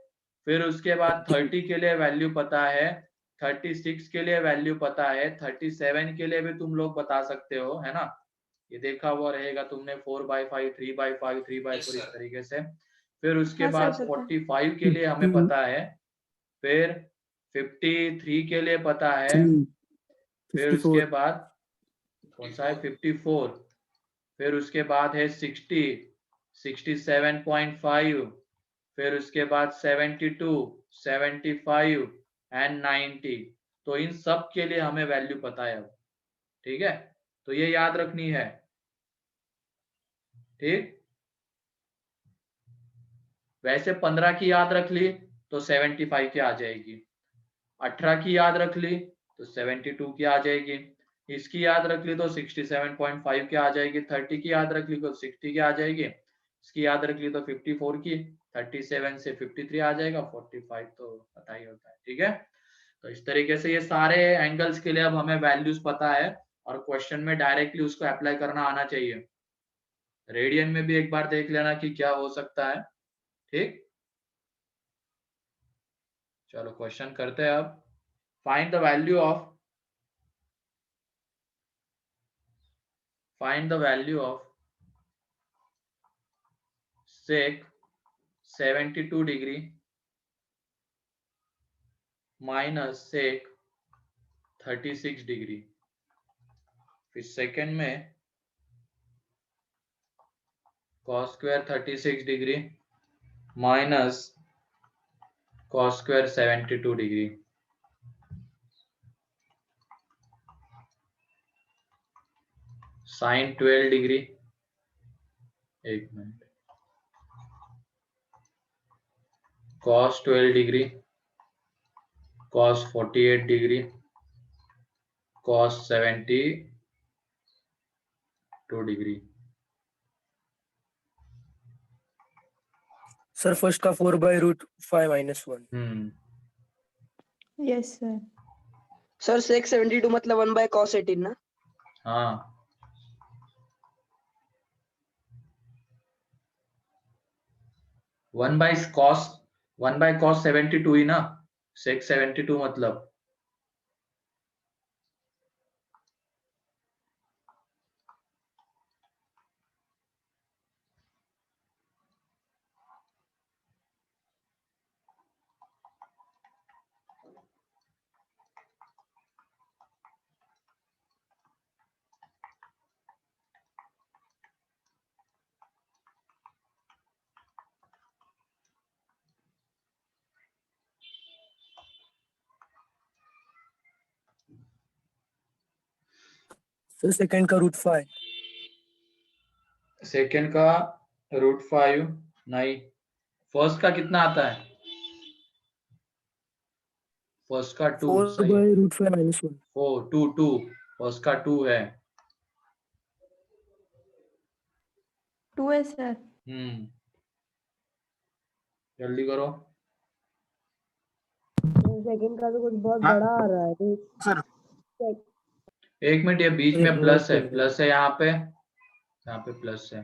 फिर उसके बाद 30 के लिए वैल्यू पता है, 36 के लिए वैल्यू पता है, 37 के लिए भी तुम लोग बता सकते हो, है ना। ये देखा हुआ रहेगा तुमने, 4/5, 3/5, 3/4 इस तरीके से। फिर उसके हाँ सर, बाद पता है। 45 के लिए हमें पता है, फिर 53 के लिए पता है, फिर 54 उसके बाद कौन सा है, 54, फिर उसके बाद है 60, 67.5, फिर उसके बाद 72, 75 एंड 90। तो इन सब के लिए हमें वैल्यू पता है अब, ठीक है। तो ये याद रखनी है, ठीक। वैसे 15 की याद रख ली तो 75 की आ जाएगी, 18 की याद रख ली तो 72 की आ जाएगी, इसकी याद रख ली तो 67.5 की आ जाएगी, 30 की याद रख ली तो 60 की आ जाएगी, इसकी याद रख ली तो 54 की, 37 से 53 आ जाएगा, 45 तो पता ही होता है, ठीक है। तो इस तरीके से ये सारे एंगल्स के लिए अब हमें वैल्यूज पता है, और क्वेश्चन में डायरेक्टली उसको अप्लाई करना आना चाहिए। रेडियन में भी एक बार देख लेना कि क्या हो सकता है, ठीक। चलो क्वेश्चन करते हैं अब। Find the value of sec 72 degree minus sec 36 degree. फिर सेकंड में cos square 36 degree minus cos square 72 degree. sin 12 degree, एक minute, cos 12 degree, cos 48 degree, cos 72 degree. Sir first का 4/√5 -1। Yes sir. सर sec 72 मतलब 1/cos 18 ना। हाँ, one by cos 72 ही ना, sec 72 मतलब। Sir second का √5। सेकंड का √5 नहीं, फर्स्ट का कितना आता है, फर्स्ट का 2 सही है, 4/√5 -1। 2 फर्स्ट का 2 है। 2 है सर। जल्दी करो। सेकंड का तो कुछ बहुत बड़ा आ रहा है तो सर एक मिनट, ये बीच में प्लस है यहाँ पे प्लस है।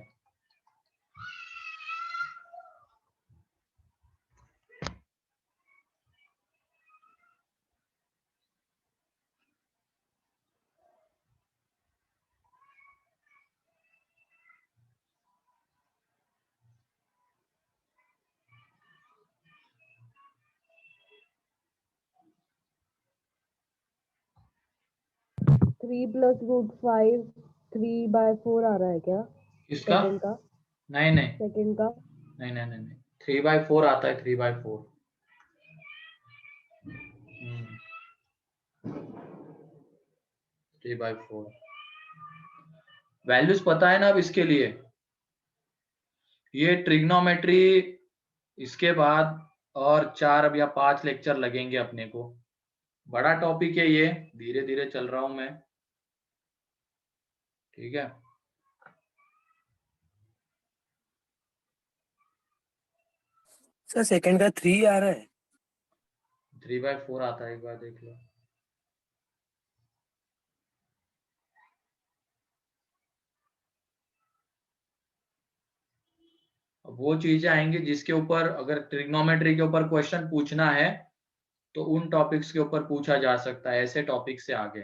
थ्री प्लस √5 3/4 आ रहा है क्या किसका? सेकंड का? नहीं सेकंड का 3/4 आता है, 3/4। 3/4 वैल्यूज पता है ना अब इसके लिए। ये ट्रिग्नोमेट्री, इसके बाद और 4 या 5 लेक्चर लगेंगे अपने को। बड़ा टॉपिक है ये, धीरे धीरे चल रहा हूं मैं, ठीक है। सर सेकंड का 3 आ रहा है। 3/4 आता है, एक बार देख लो। अब वो चीजें आएंगी जिसके ऊपर अगर ट्रिग्नोमेट्री के ऊपर क्वेश्चन पूछना है तो उन टॉपिक्स के ऊपर पूछा जा सकता है, ऐसे टॉपिक से आगे।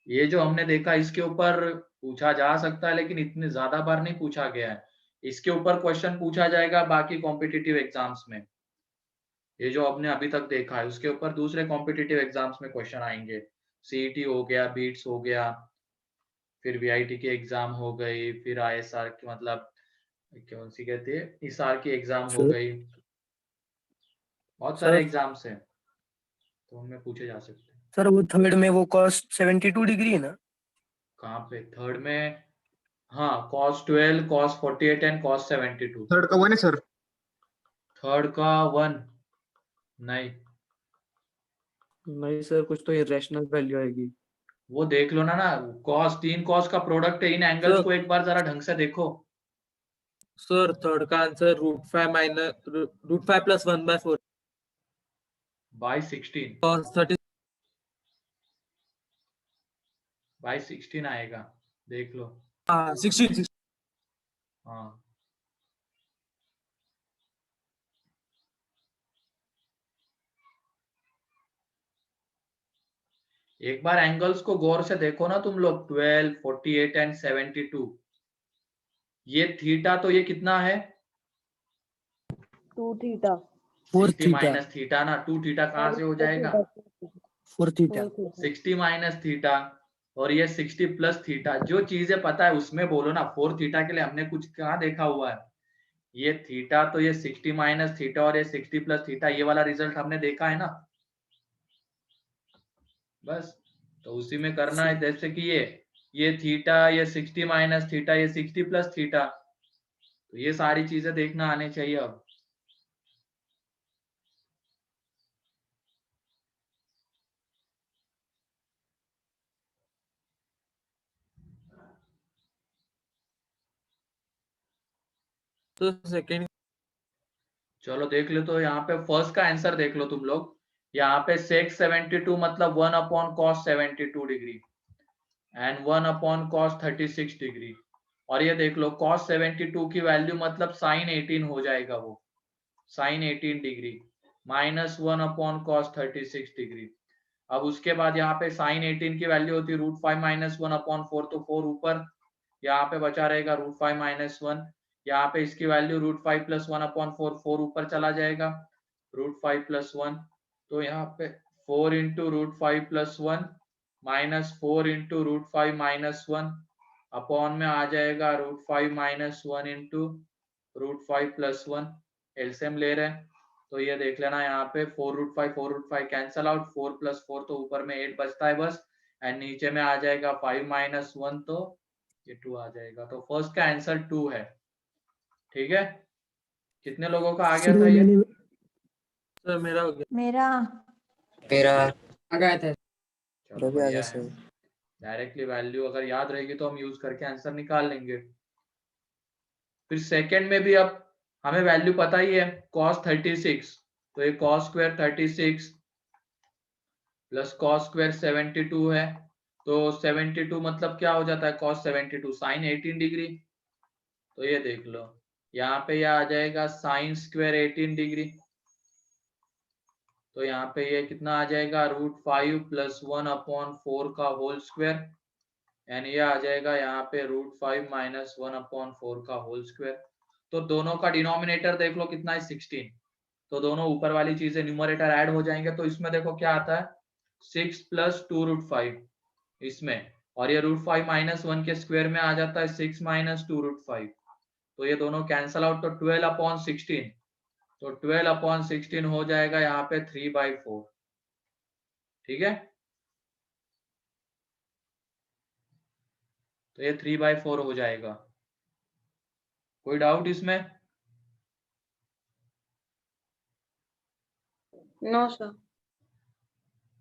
ये जो हमने देखा इसके ऊपर पूछा जा सकता है, लेकिन इतने ज्यादा बार नहीं पूछा गया है। इसके ऊपर क्वेश्चन पूछा जाएगा बाकी कॉम्पिटिटिव एग्जाम्स में। ये जो हमने अभी तक देखा है उसके ऊपर दूसरे कॉम्पिटिटिव एग्जाम्स में क्वेश्चन आएंगे। सीईटी हो गया, बीट्स हो गया, फिर वीआईटी की एग्जाम हो गई, फिर आईएसआर की, मतलब कौन सी कहती है, ईसार की एग्जाम हो सर गई। बहुत सारे सर एग्जाम्स हैं तो उनमें पूछे जा सकते हैं। सर वो थर्ड में वो कॉस 72 डिग्री है ना? कहाँ पे थर्ड में? हाँ, cos 12, cos 48 and cos 72। Third का 1 है सर। थर्ड का 1 नहीं, नहीं सर, कुछ तो इरेशनल वैल्यू आएगी। वो देख लो ना cos, 3 cos का प्रोडक्ट है। इन एंगल्स सर को एक बार जरा ढंग से देखो। सर थर्ड का आंसर √5 प्लस 1/4 बाई 16, और 30। बाई 16 आएगा, देख लो। हाँ 16। हाँ, एक बार एंगल्स को गौर से देखो ना तुम लोग, 12, 48 एंड 72। ये थीटा, तो ये कितना है? 2 थीटा 4 60 थीटा माइनस थीटा ना। 2 थीटा कहाँ से हो जाएगा? 4 थीटा 60 माइनस थीटा, और ये 60 प्लस थीटा। जो चीजें पता है उसमें बोलो ना। 4 थीटा के लिए हमने कुछ कहाँ देखा हुआ है? ये थीटा, तो ये 60 माइनस थीटा और ये 60 प्लस थीटा, ये वाला रिजल्ट हमने देखा है ना। बस, तो उसी में करना है। जैसे कि ये थीटा, ये 60 माइनस थीटा, ये 60 प्लस थीटा, तो ये सारी चीजें देखना आने चाहिए अब। तो सेकंड चलो देख लो, तो यहाँ पे फर्स्ट का आंसर देख लो तुम लोग। यहाँ पे sec 72 मतलब 1 upon cos 72 degree and 1 upon cos 36 degree. और ये देख लो cos 72 की वैल्यू मतलब sin 18 हो जाएगा वो, sin 18 degree minus 1 upon cos 36 degree. अब उसके बाद यहाँ पे sin 18 की वैल्यू होती है √5 माइनस 1 अपॉन 4, तो 4 ऊपर, यहाँ पे बचा रहेगा √5 माइनस 1। यहाँ पे इसकी वैल्यू √5 प्लस 1 अपॉन 4, 4 ऊपर चला जाएगा, √5 प्लस 1। तो यहाँ पे 4 into √5 plus 1 minus 4 into √5 minus 1 upon में आ जाएगा √5 माइनस 1 इंटू √5 प्लस 1। एलसीएम ले रहे हैं तो ये देख लेना, यहाँ पे 4 √5 कैंसल आउट, 4 प्लस 4 तो ऊपर में 8 बचता है बस, एंड नीचे में आ जाएगा 5 माइनस 1, तो ये 2 आ जाएगा। तो फर्स्ट का आंसर 2 है, ठीक है। कितने लोगों का आ गया सर था वो ये? मैंने सर मेरा हो गया। मेरा आ गया था। चलो बढ़िया है। डायरेक्टली वैल्यू अगर याद रहेगी तो हम यूज करके आंसर निकाल लेंगे। फिर सेकंड में भी अब हमें वैल्यू पता ही है, cos 36, तो ये cos square 36 plus cos square 72 है। तो 72 मतलब क्या हो जाता है? cos 72 sin 18 degree. तो ये देख लो, यहाँ पे यह आ जाएगा sin स्क्वायर 18 डिग्री। तो यहाँ पे ये कितना आ जाएगा? √5 प्लस 1 अपॉन 4 का होल स्क्वायर, यानी ये आ जाएगा यहाँ पे √5 माइनस 1 अपॉन 4 का होल स्क्वायर। तो दोनों का डिनोमिनेटर देख लो कितना है? 16। तो दोनों ऊपर वाली चीजें न्यूमरेटर ऐड हो जाएंगे, तो इसमें देखो क्या आता है, 6 प्लस 2 √5 इसमें, और ये √5 माइनस 1 के स्क्वायर में आ जाता है 6 माइनस 2 √5। तो ये दोनों कैंसल आउट, तो 12 अपॉन 16, तो 12 अपॉन 16 हो जाएगा यहाँ पे 3/4, ठीक है। तो ये 3/4 हो जाएगा। कोई डाउट इसमें? No sir.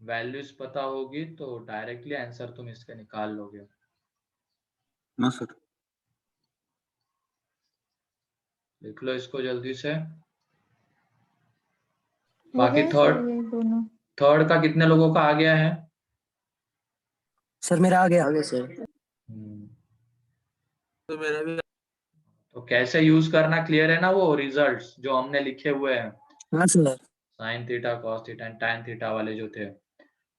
वैल्यूज पता होगी तो डायरेक्टली आंसर तुम इसका निकाल लोगे। No sir. लिख लो इसको जल्दी से। हो बाकी गए थर्ड सर ये दोनों। थर्ड का कितने लोगों का आ गया है? सर मेरा आ गया। आगे सर। तो मेरा भी तो कैसे यूज करना क्लियर है ना, वो रिजल्ट्स जो हमने लिखे हुए हैं, हाँ sir. Sine theta cos theta and tan theta वाले जो थे।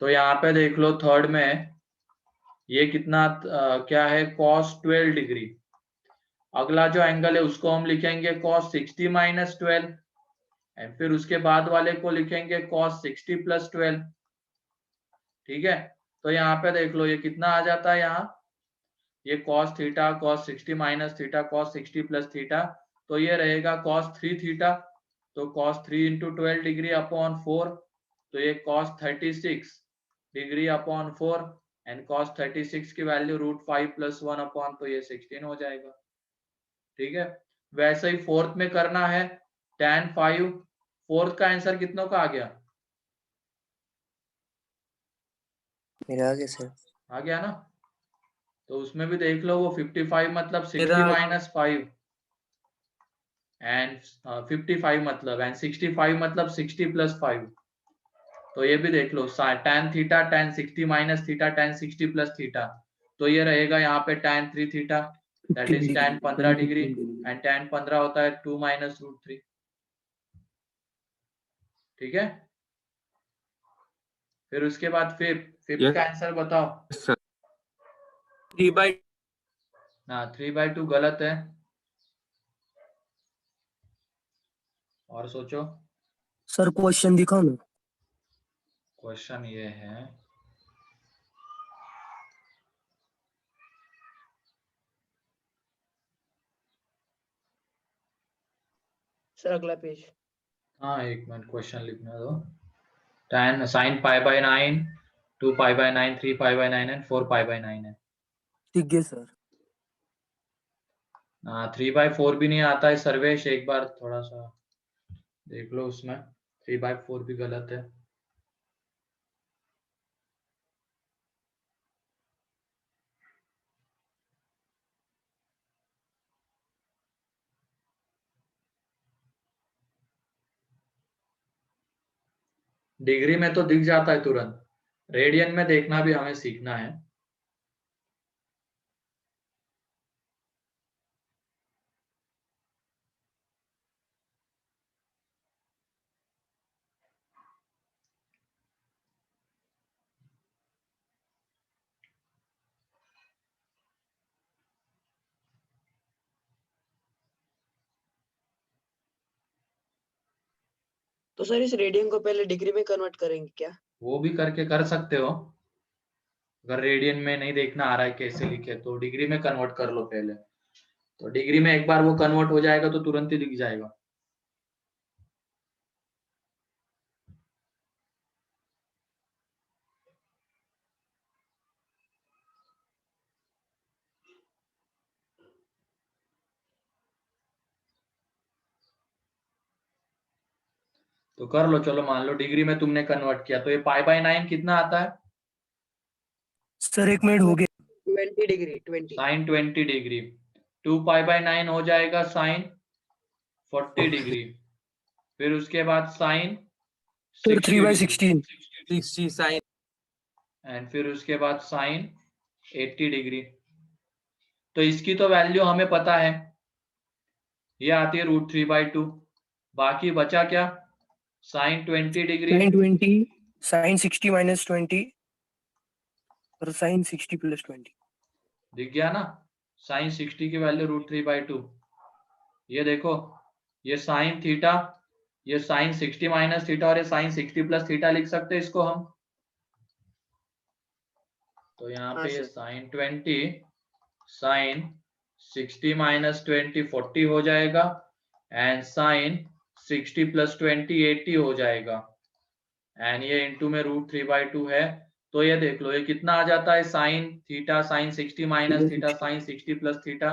तो यहाँ पे देख लो थर्ड में ये कितना क्या है, cos 12 डिग्री। अगला जो एंगल है उसको हम लिखेंगे cos 60 माइनस 12 एंड फिर उसके बाद वाले को लिखेंगे cos 60 प्लस 12। ठीक है, तो यहाँ पे देख लो ये कितना आ जाता है, यहाँ ये cos theta cos 60 minus theta cos 60 plus theta, तो ये रहेगा cos 3 थीटा, तो cos 3 इंटू 12 डिग्री अपॉन 4, तो ये cos 36 degree upon 4 and cos 36 की वैल्यू √5 प्लस 1 अपॉन, तो ये 16 हो जाएगा। ठीक है, वैसे ही फोर्थ में करना है tan 5। फोर्थ का आंसर कितनों का आ गया? मेरा आगे सर। आ गया ना, तो उसमें भी देख लो वो 55 मतलब 60 मेरा- माइनस 5 एंड 55 मतलब एंड 65 मतलब 60 प्लस 5। तो ये भी देख लो tan theta tan 60 minus theta tan 60 plus theta, तो ये रहेगा यहाँ पे tan 3 theta that is tan 15 degree and tan 15 होता है 2 माइनस √3। ठीक है, फिर उसके बाद फिफ्थ का आंसर बताओ। सर 3/2 ना 3/2 गलत है, और सोचो। सर क्वेश्चन दिखाओ ना। क्वेश्चन ये है, सर अगला पेज। हाँ एक मिनट क्वेश्चन लिखने दो। tan sin π/9 2 π/9 3 π/9 एंड 4 π/9 है। ठीक है सर। 3/4 भी नहीं आता है सर्वेश, एक बार थोड़ा सा देख लो उसमें, 3/4 भी गलत है। डिग्री में तो दिख जाता है तुरंत, रेडियन में देखना भी हमें सीखना है। तो सर इस रेडियन को पहले डिग्री में कन्वर्ट करेंगे क्या? वो भी करके कर सकते हो, अगर रेडियन में नहीं देखना आ रहा है कैसे लिखे तो डिग्री में कन्वर्ट कर लो पहले, तो डिग्री में एक बार वो कन्वर्ट हो जाएगा तो तुरंत ही दिख जाएगा। तो कर लो, चलो मान लो डिग्री में तुमने कन्वर्ट किया, तो ये π/9 कितना आता है? सर 1 मिनट हो गया। 20 डिग्री 20। साइन 20 डिग्री, 2 π/9 हो जाएगा साइन 40 डिग्री, फिर उसके बाद साइन सर 3/16। 60 साइन एंड फिर उसके बाद साइन 80 डिग्री। तो इसकी तो वैल्यू हमें पता है, ये आती है √3/2। बाकी बचा क्या, sine 20 degree sine 20 sine 60 minus 20 और साइन 60 प्लस 20। दिख गया ना, साइन 60 की वैल्यू √3/2। ये देखो, ये साइन थीटा, ये साइन 60 माइनस थीटा और ये साइन 60 प्लस थीटा लिख सकते हैं इसको हम। तो यहाँ हाँ पे ये सर। साइन 20 साइन 60 माइनस 20 40 हो जाएगा एंड साइन 60 प्लस 20 80 हो जाएगा एंड ये इनटू में √3/2 है। तो ये देख लो ये कितना आ जाता है, sine theta sine 60 minus theta sine 60 plus theta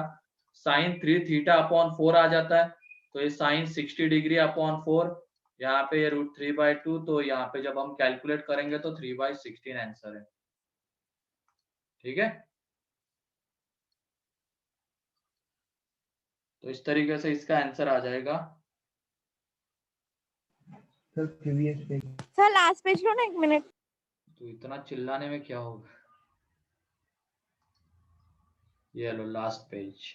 sine 3 theta upon 4 आ जाता है, तो ये साइन 60 डिग्री अपॉन 4 यहाँ पे ये √3/2, तो यहाँ पे जब हम कैलकुलेट करेंगे तो 3/16 आंसर है। ठीक है, तो इस तरीके से इसका आंसर आ जाएगा। सर लास्ट पेज लो ना 1 मिनट। तो इतना चिल्लाने में क्या होगा। ये लो लास्ट पेज।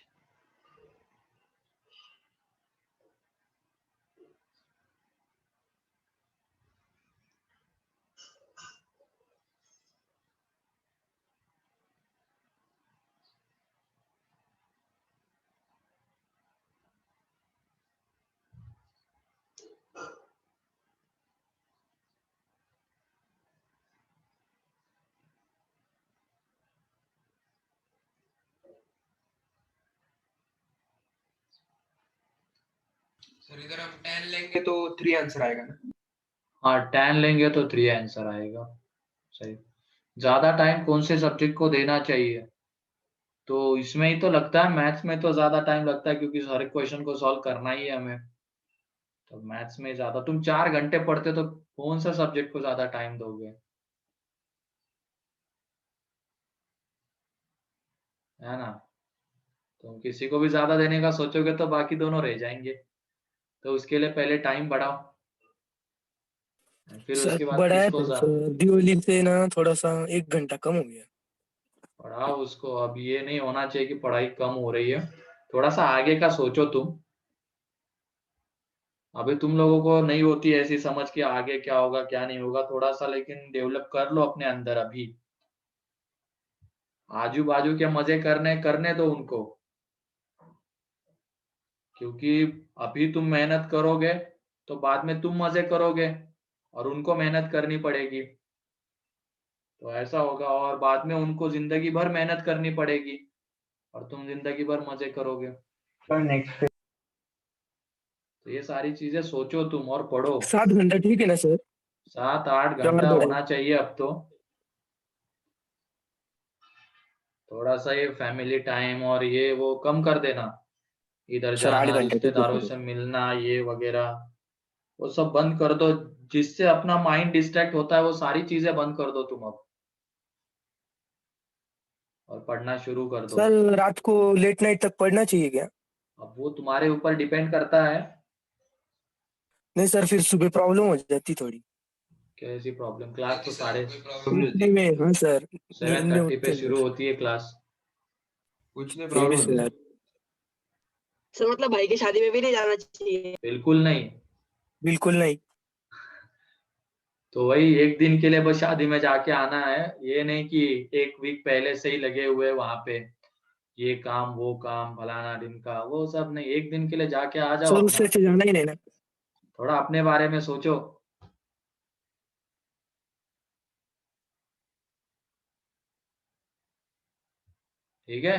सर इधर हम 10 लेंगे तो 3 आंसर आएगा ना? हाँ 10 लेंगे तो 3 आंसर आएगा। सही। ज्यादा टाइम कौन से सब्जेक्ट को देना चाहिए, तो इसमें ही तो लगता है, मैथ्स में तो ज्यादा टाइम लगता है क्योंकि हर एक क्वेश्चन को सॉल्व करना ही है हमें। तो मैथ्स में ज्यादा, तुम 4 घंटे पढ़ते तो कौन सा सब्जेक्ट को ज्यादा टाइम दोगे, है ना। तुम किसी को भी ज्यादा देने का सोचोगे तो बाकी दोनों रह जाएंगे, तो उसके लिए पहले टाइम बढ़ाओ, फिर सर उसके बाद बढ़ाया किसको था सर, दिवाली से ना थोड़ा सा 1 घंटा कम हो गया। पढ़ाओ उसको। अब ये नहीं होना चाहिए कि पढ़ाई कम हो रही है, थोड़ा सा आगे का सोचो तुम। अभी तुम लोगों को नहीं होती ऐसी समझ कि आगे क्या होगा क्या नहीं होगा, थोड़ा सा लेकिन डेवलप कर लो अपने अंदर। अभी आजू बाजू के मजे करने दो उनको, क्योंकि अभी तुम मेहनत करोगे तो बाद में तुम मजे करोगे और उनको मेहनत करनी पड़ेगी, तो ऐसा होगा। और बाद में उनको जिंदगी भर मेहनत करनी पड़ेगी और तुम जिंदगी भर मजे करोगे। तो ये सारी चीजें सोचो तुम और पढ़ो। 7 घंटा ठीक है ना सर? 7-8 चार घंटा बढ़ाए। होना चाहिए अब तो। थोड़ा सा ये फैमिली टाइम और ये वो कम कर देना, इधर सर 8 जाना, घंटे ठीक है रिश्तेदारों सर। से मिलना, ये वगैरह वो सब बंद कर दो। जिससे अपना माइंड डिस्ट्रैक्ट होता है वो सारी चीजें बंद कर दो तुम अब, और पढ़ना शुरू कर दो। सर रात को लेट नाइट तक पढ़ना चाहिए क्या? अब वो तुम्हारे ऊपर डिपेंड करता है। नहीं सर, फिर सुबह प्रॉब्लम हो जाती थोड़ी। कैसी प्रॉब्लम, क्लास तो साढ़े कोई प्रॉब्लम नहीं उठने होती, में, हाँ सर, नींद में 7:30 पे उठते नहीं शुरू सर। होती है क्लास। कुछ नहीं फिर भी प्रॉब्लम सर, होती। सर मतलब भाई की शादी में भी नहीं जाना चाहिए? बिल्कुल नहीं। बिल्कुल नहीं। तो वही एक दिन के लिए बस शादी में जाके आना है, ये नहीं कि 1 वीक पहले से ही लगे हुए वहां पे, ये काम वो काम फलाना दिन का, वो सब नहीं। एक दिन के लिए जाके आ जाओ सर अपना। उससे अच्छा जाना ही नहीं ना। थोड़ा अपने बारे में सोचो। ठीक है,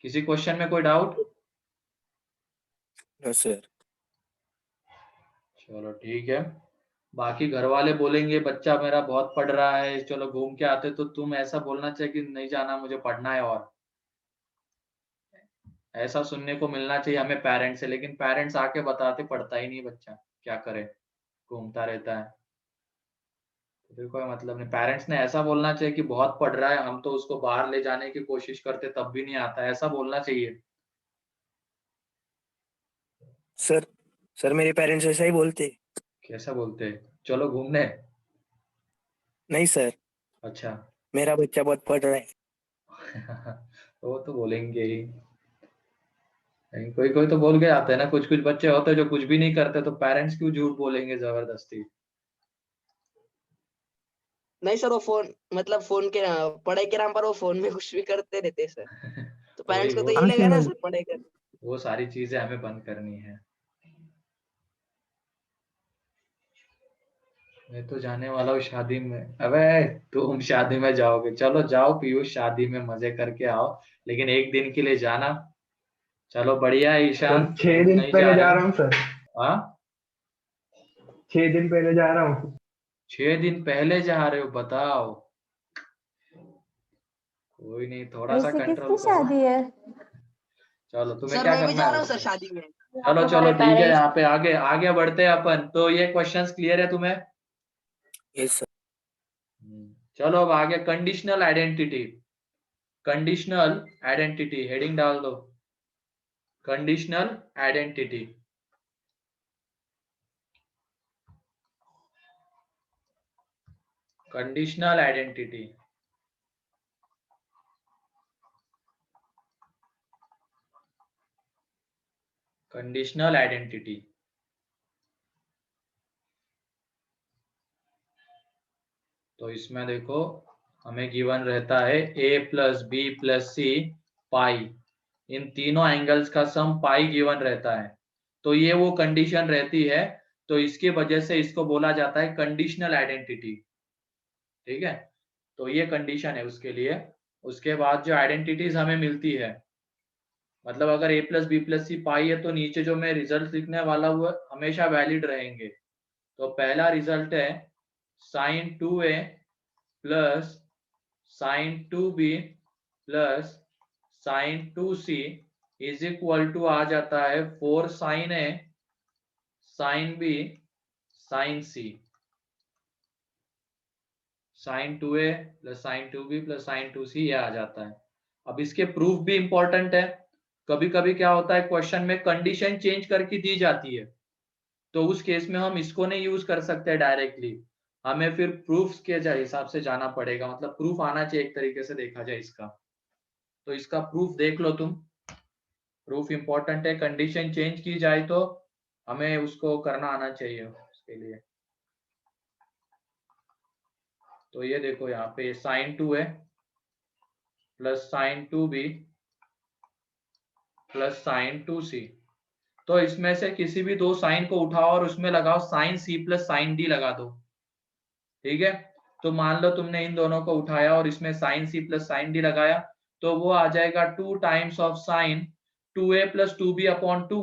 किसी क्वेश्चन में कोई डाउट? हाँ सर। चलो ठीक है। बाकी घर वाले बोलेंगे बच्चा मेरा बहुत पढ़ रहा है, चलो घूम के आते, तो तुम ऐसा बोलना चाहिए कि नहीं जाना, मुझे पढ़ना है। और ऐसा सुनने को मिलना चाहिए हमें पेरेंट्स से, लेकिन पेरेंट्स आके बताते पढ़ता ही नहीं बच्चा, क्या करे, घूमता रहता है। तो फिर कोई मतलब नहीं। पेरेंट्स ने ऐसा बोलना चाहिए कि बहुत पढ़ रहा है, हम तो उसको बाहर ले जाने की कोशिश करते तब भी नहीं आता, ऐसा बोलना चाहिए। सर सर मेरे पेरेंट्स ऐसा ही बोलते। कैसा बोलते, चलो घूमने? नहीं सर, अच्छा। मेरा बच्चा बहुत पढ़ रहा है। तो वो तो बोलेंगे ही। नहीं, कोई कोई तो बोल के आते हैं ना, कुछ कुछ बच्चे होते हैं जो कुछ भी नहीं करते, तो पेरेंट्स क्यों झूठ बोलेंगे जबरदस्ती। नहीं सर, वो फोन मतलब फोन के पढ़ाई के नाम पर वो फोन में कुछ भी करते रहते हैं सर, तो तो वही पेरेंट्स को तो वो ये लगा ना सर पढ़ाई कर। वो सारी चीजें हमें बंद करनी है। मैं तो जाने वाला हूँ शादी में। अबे तुम शादी में जाओगे, चलो जाओ पीयूष, शादी में मजे करके आओ, लेकिन एक दिन के लिए जाना। चलो बढ़िया है ईशान, सर 6 तुम दिन नहीं जा पहले जा रहे रहा हूँ सर, हो। हाँ 6 दिन पहले जा रहा हूँ। 6 दिन पहले जा रहे हो, बताओ। कोई नहीं, थोड़ा सा वैसे कंट्रोल किसकी करो। शादी है? चलो तुम्हें सर क्या मैं भी करना जा है रहा हूँ सर वैसे? शादी में। चलो चलो ठीक है, यहाँ पे आगे आगे बढ़ते हैं अपन। तो ये क्वेश्चंस क्लियर है तुम्हें? Yes sir. चलो अब आगे conditional identity. Conditional identity heading डाल दो, conditional identity. Conditional identity, conditional identity. तो इसमें देखो हमें गिवन रहता है a plus B plus C पाई, इन तीनों एंगल्स का सम पाई गिवन रहता है। तो ये वो कंडीशन रहती है, तो इसकी वजह से इसको बोला जाता है कंडीशनल आइडेंटिटी। ठीक है, तो ये कंडीशन है उसके लिए। उसके बाद जो आइडेंटिटीज हमें मिलती है, मतलब अगर a plus B plus C pi है तो नीचे जो मैं रिजल्ट लिखने वाला हूँ हमेशा वैलिड रहेंगे। तो पहला रिजल्ट है sine 2a plus sine 2b plus sine 2c is equal to आ जाता है 4 sine a sine b sine c। Sine 2a plus sine 2b plus sine 2c ये आ जाता है। अब इसके प्रूफ भी इंपॉर्टेंट है। कभी कभी क्या होता है क्वेश्चन में कंडीशन चेंज करके दी जाती है, तो उस केस में हम इसको नहीं यूज कर सकते डायरेक्टली, हमें फिर प्रूफ के हिसाब से जाना पड़ेगा। मतलब प्रूफ आना चाहिए एक तरीके से देखा जाए इसका। तो इसका प्रूफ देख लो तुम, प्रूफ इंपॉर्टेंट है। कंडीशन चेंज की जाए तो हमें उसको करना आना चाहिए उसके लिए। तो ये देखो यहाँ पे sine 2a plus sine 2b plus sine 2c। तो इसमें से किसी भी दो साइन को उठाओ और उसमें लगाओ sine c plus sine d लगा दो। ठीक है, तो मान लो तुमने इन दोनों को उठाया और इसमें sine c plus sine d लगाया, तो वो आ जाएगा 2 times of sine 2a plus 2b upon 2।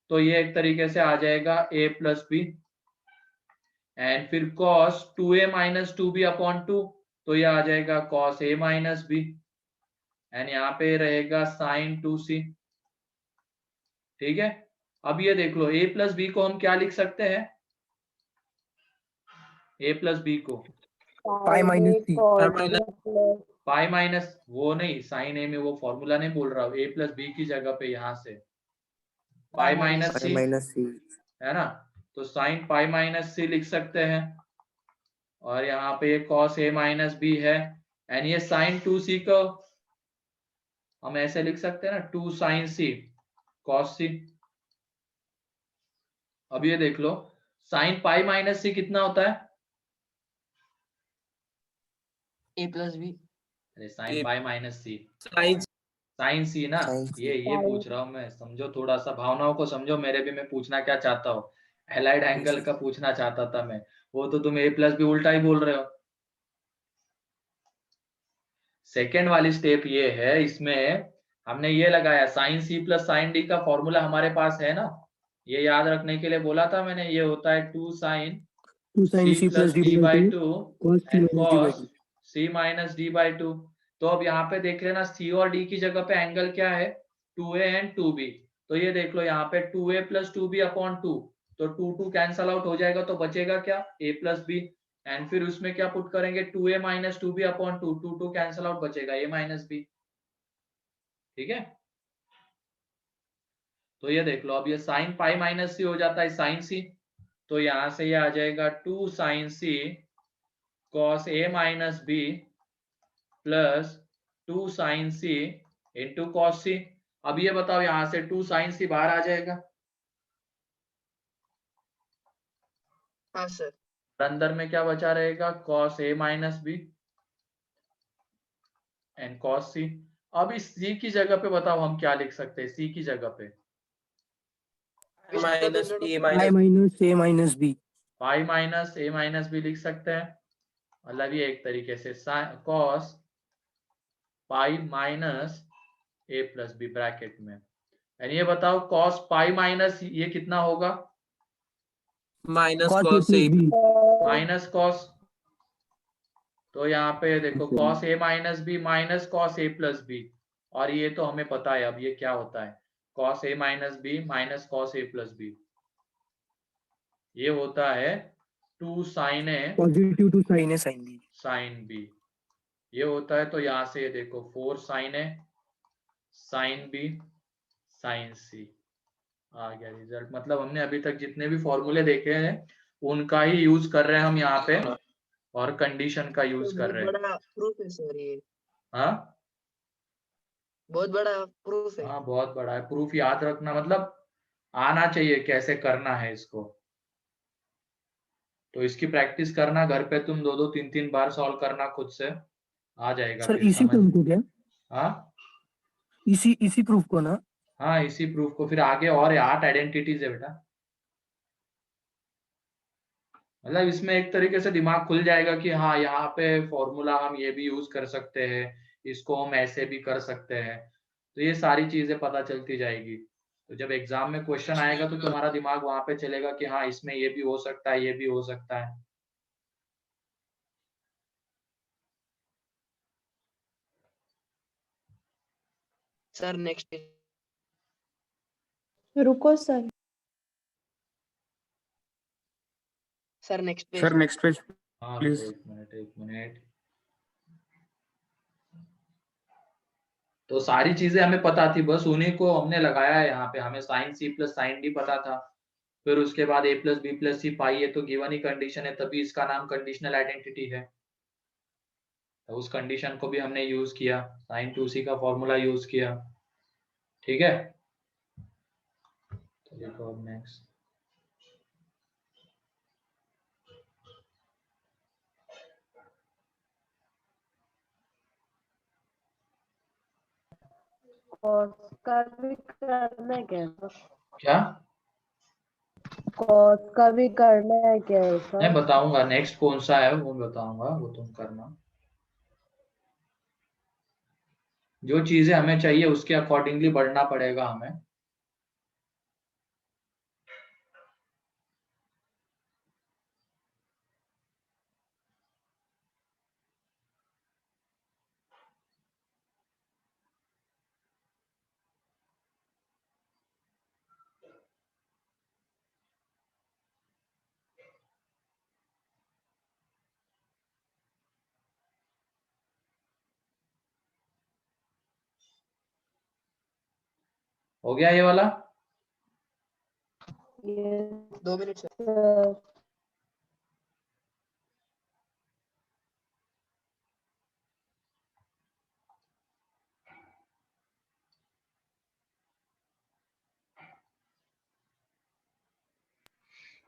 तो ये एक तरीके से आ जाएगा a प्लस b, एंड फिर cos 2a minus 2b upon 2, तो ये आ जाएगा cos a minus b, and यहाँ पे रहेगा साइन 2c। ठीक है, अब ये देख लो a प्लस b को हम क्या लिख सकते हैं? a प्लस b को पाई माइनस सी। पाई माइनस, वो नहीं साइन ए में वो फॉर्मूला नहीं बोल रहा हूँ, a प्लस बी की जगह पे यहाँ से पाई माइनस सी है ना, तो साइन पाई माइनस सी लिख सकते हैं। और यहाँ पे ये cos a माइनस बी है, एंड ये साइन 2c को हम ऐसे लिख सकते हैं ना, 2 साइन c cos c। अब ये देख लो साइन पाई माइनस सी कितना होता है? a plus B. अरे sine pi minus C sine sine C ना, ये पूछ रहा हूँ मैं, समझो थोड़ा सा, भावनाओं को समझो मेरे भी। मैं पूछना क्या चाहता हूँ, एलाइड एंगल का पूछना चाहता था मैं, वो तो तुम a प्लस बी उल्टा ही बोल रहे हो। सेकेंड वाली स्टेप ये है, इसमें हमने ये लगाया sine C plus sine D का फॉर्मूला हमारे पास है ना, ये याद रखने के लिए बोला था मैंने। ये होता है 2 sine C plus D by 2 and cos C minus D by 2। तो अब यहाँ पे देख लेना सी और डी की जगह पे एंगल क्या है? 2a and 2b। तो ये देख लो यहाँ पे 2a प्लस 2b अपॉन 2, तो 2 कैंसल आउट हो जाएगा, तो बचेगा क्या? a प्लस बी, एंड फिर उसमें क्या पुट करेंगे? 2a minus 2b upon 2, 2 cancel out, बचेगा a माइनस बी। ठीक है, तो ये देख लो अब ये साइन पाई माइनस सी हो जाता है साइन सी, तो यहां से ये आ जाएगा 2 sine C cos a minus B plus 2 sine C into cos C. अब ये बताओ यहां से 2 साइन सी बाहर आ जाएगा, हाँ सर। अंदर में क्या बचा रहेगा? cos a minus B and cos c। अब इस c की जगह पे बताओ हम क्या लिख सकते हैं? c की जगह पे minus A pi minus minus A minus B. Pi minus a minus B लिख सकते हैं। मतलब ये एक तरीके से cos pi minus a plus B bracket में। यानी ये बताओ cos पाई माइनस ये कितना होगा? Minus cos cos A minus cos। तो यहाँ पे देखो cos a minus B minus cos a plus B, और ये तो हमें पता है अब ये क्या होता है, cos A minus B minus cos A plus B, ये होता है 2 sine A positive two sine है साइन बी। साइन बी, ये होता है। तो यहाँ से ये देखो 4 sine A sine B sine C आ गया रिजल्ट। मतलब हमने अभी तक जितने भी फॉर्मूले देखे हैं उनका ही यूज कर रहे हैं हम यहाँ पे, और कंडीशन का यूज तो कर बहुत रहे हैं। बड़ा प्रूफ है सर ये, हाँ बहुत बड़ा प्रूफ है। हाँ, बहुत बड़ा है प्रूफ, याद रखना, मतलब आना चाहिए कैसे करना है इसको। तो इसकी प्रैक्टिस करना घर पे, तुम 2-2 3-3 बार सॉल्व करना खुद से, आ जाएगा सर फिर इसी समझ। प्रूफ को क्या? हाँ इसी प्रूफ को ना? हाँ, इसी प्रूफ को। फिर आगे और 8 आइडेंटिटीज है बेटा, मतलब इसमें एक तरीके से दिमाग खुल जाएगा कि हाँ यहाँ पे फॉर्मूला हम ये भी यूज कर सकते हैं, इसको हम ऐसे भी कर सकते हैं। तो ये सारी चीजें पता चलती जाएगी। तो जब एग्जाम में क्वेश्चन आएगा तो तुम्हारा दिमाग वहां पे चलेगा कि हाँ इसमें ये भी हो सकता है, ये भी हो सकता है। सर नेक्स्ट रुको sir. Sir next page. Sir next page हाँ प्लीज। रुको, एक मिनट। तो सारी चीजें हमें पता थी, बस उन्हीं को हमने लगाया है यहाँ पे। हमें sine C plus sine D पता था, फिर उसके बाद A plus B plus C pi है, तो गिवन ही कंडीशन है, तभी इसका नाम कंडीशनल आइडेंटिटी है। तो उस कंडीशन को भी हमने यूज किया, साइन 2c का फॉर्मूला यूज किया। ठीक है, तो देखो अब नेक्स्ट। कॉस का भी करना है क्या सर? क्या? कॉस का भी करना है क्या मैं सर? बताऊंगा नेक्स्ट कौन सा है, वो बताऊंगा, वो तुम करना। जो चीजें हमें चाहिए उसके अकॉर्डिंगली बढ़ना पड़ेगा हमें। हो गया ये वाला? ये 2 मिनट सर। सर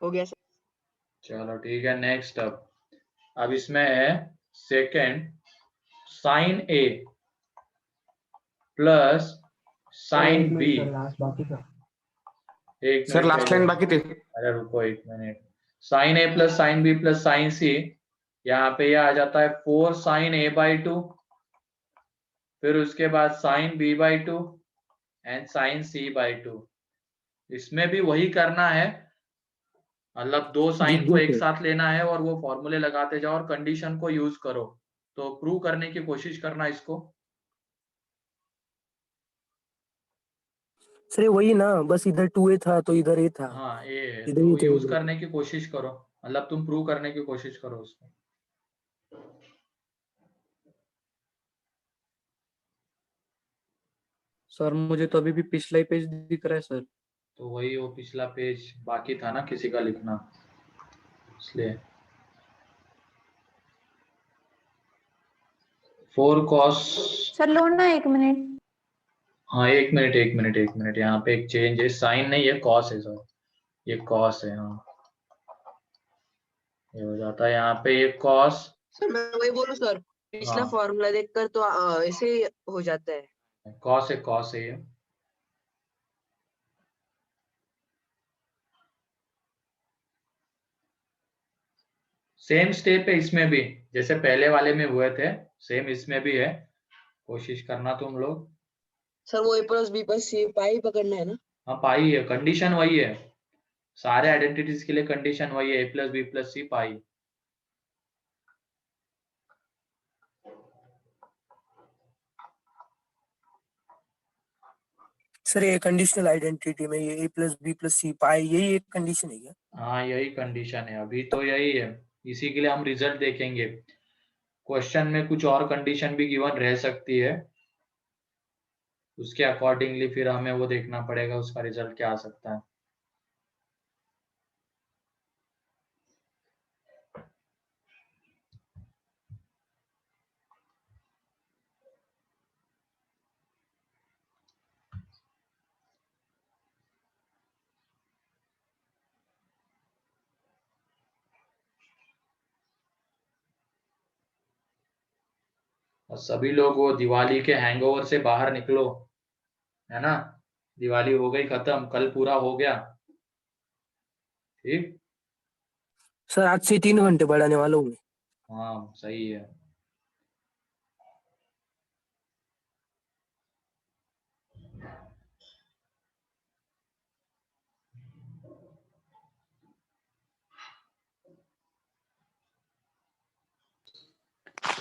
हो गया सर। चलो ठीक है, नेक्स्ट। अब इसमें है second sign A plus sine B. Last बाकी था। एक सर मिनट लास्ट लाइन बाकी थी। अरे रुको एक minute. Sine A plus sine B plus sine C, यहाँ पे यह आ जाता है 4 साइन ए बाई 2, फिर उसके बाद sine B by 2 and sine C by 2। इसमें भी वही करना है, मतलब 2 साइन को एक साथ लेना है और वो फॉर्मूले लगाते जाओ और कंडीशन को यूज करो। तो प्रूव करने की कोशिश करना इसको। सर ये वही ना, बस इधर 2a था तो इधर a था, हाँ ये है, इधर तो ये था यूज इधर। करने की कोशिश करो, मतलब तुम प्रूव करने की कोशिश करो उसको। सर मुझे तो अभी भी पिछला ही पेज दिख रहा है सर। तो वही, वो पिछला पेज बाकी था ना किसी का लिखना, इसलिए 4 cos। सर लो ना 1 मिनट। हाँ एक मिनट, यहाँ पे एक चेंज है, साइन नहीं है कॉस है सर, ये कॉस है। हाँ ये हो जाता है यहाँ पे ये कॉस। सर मैं वही बोलूं सर, पिछला हाँ फॉर्मूला देखकर तो ऐसे ही हो जाता है। कॉस है ये। सेम स्टेप है इसमें भी, जैसे पहले वाले में हुए थे, सेम इसमें भी है। कोशिश करना तुम लोग। सर वो ए प्लस बी प्लस सी पाई पकड़ना है ना? हाँ पाई है, कंडीशन वही है, सारे आइडेंटिटीज के लिए कंडीशन वही है, ए प्लस बी प्लस सी पाई। सर ये कंडीशनल आइडेंटिटी में ये a plus B plus C पाई यही एक कंडीशन है क्या? हाँ यही कंडीशन है, अभी तो यही है, इसी के लिए हम रिजल्ट देखेंगे। क्वेश्चन में कुछ और कंडीशन भी गिवन रह सकती है, उसके अकॉर्डिंगली फिर हमें वो देखना पड़ेगा उसका रिजल्ट क्या आ सकता है। और सभी लोग वो दिवाली के हैंगओवर से बाहर निकलो, है ना, दिवाली हो गई खत्म, कल पूरा हो गया, ठीक। सर आज से 3 घंटे बढ़ाने वाला हूँ मैं। हाँ सही है।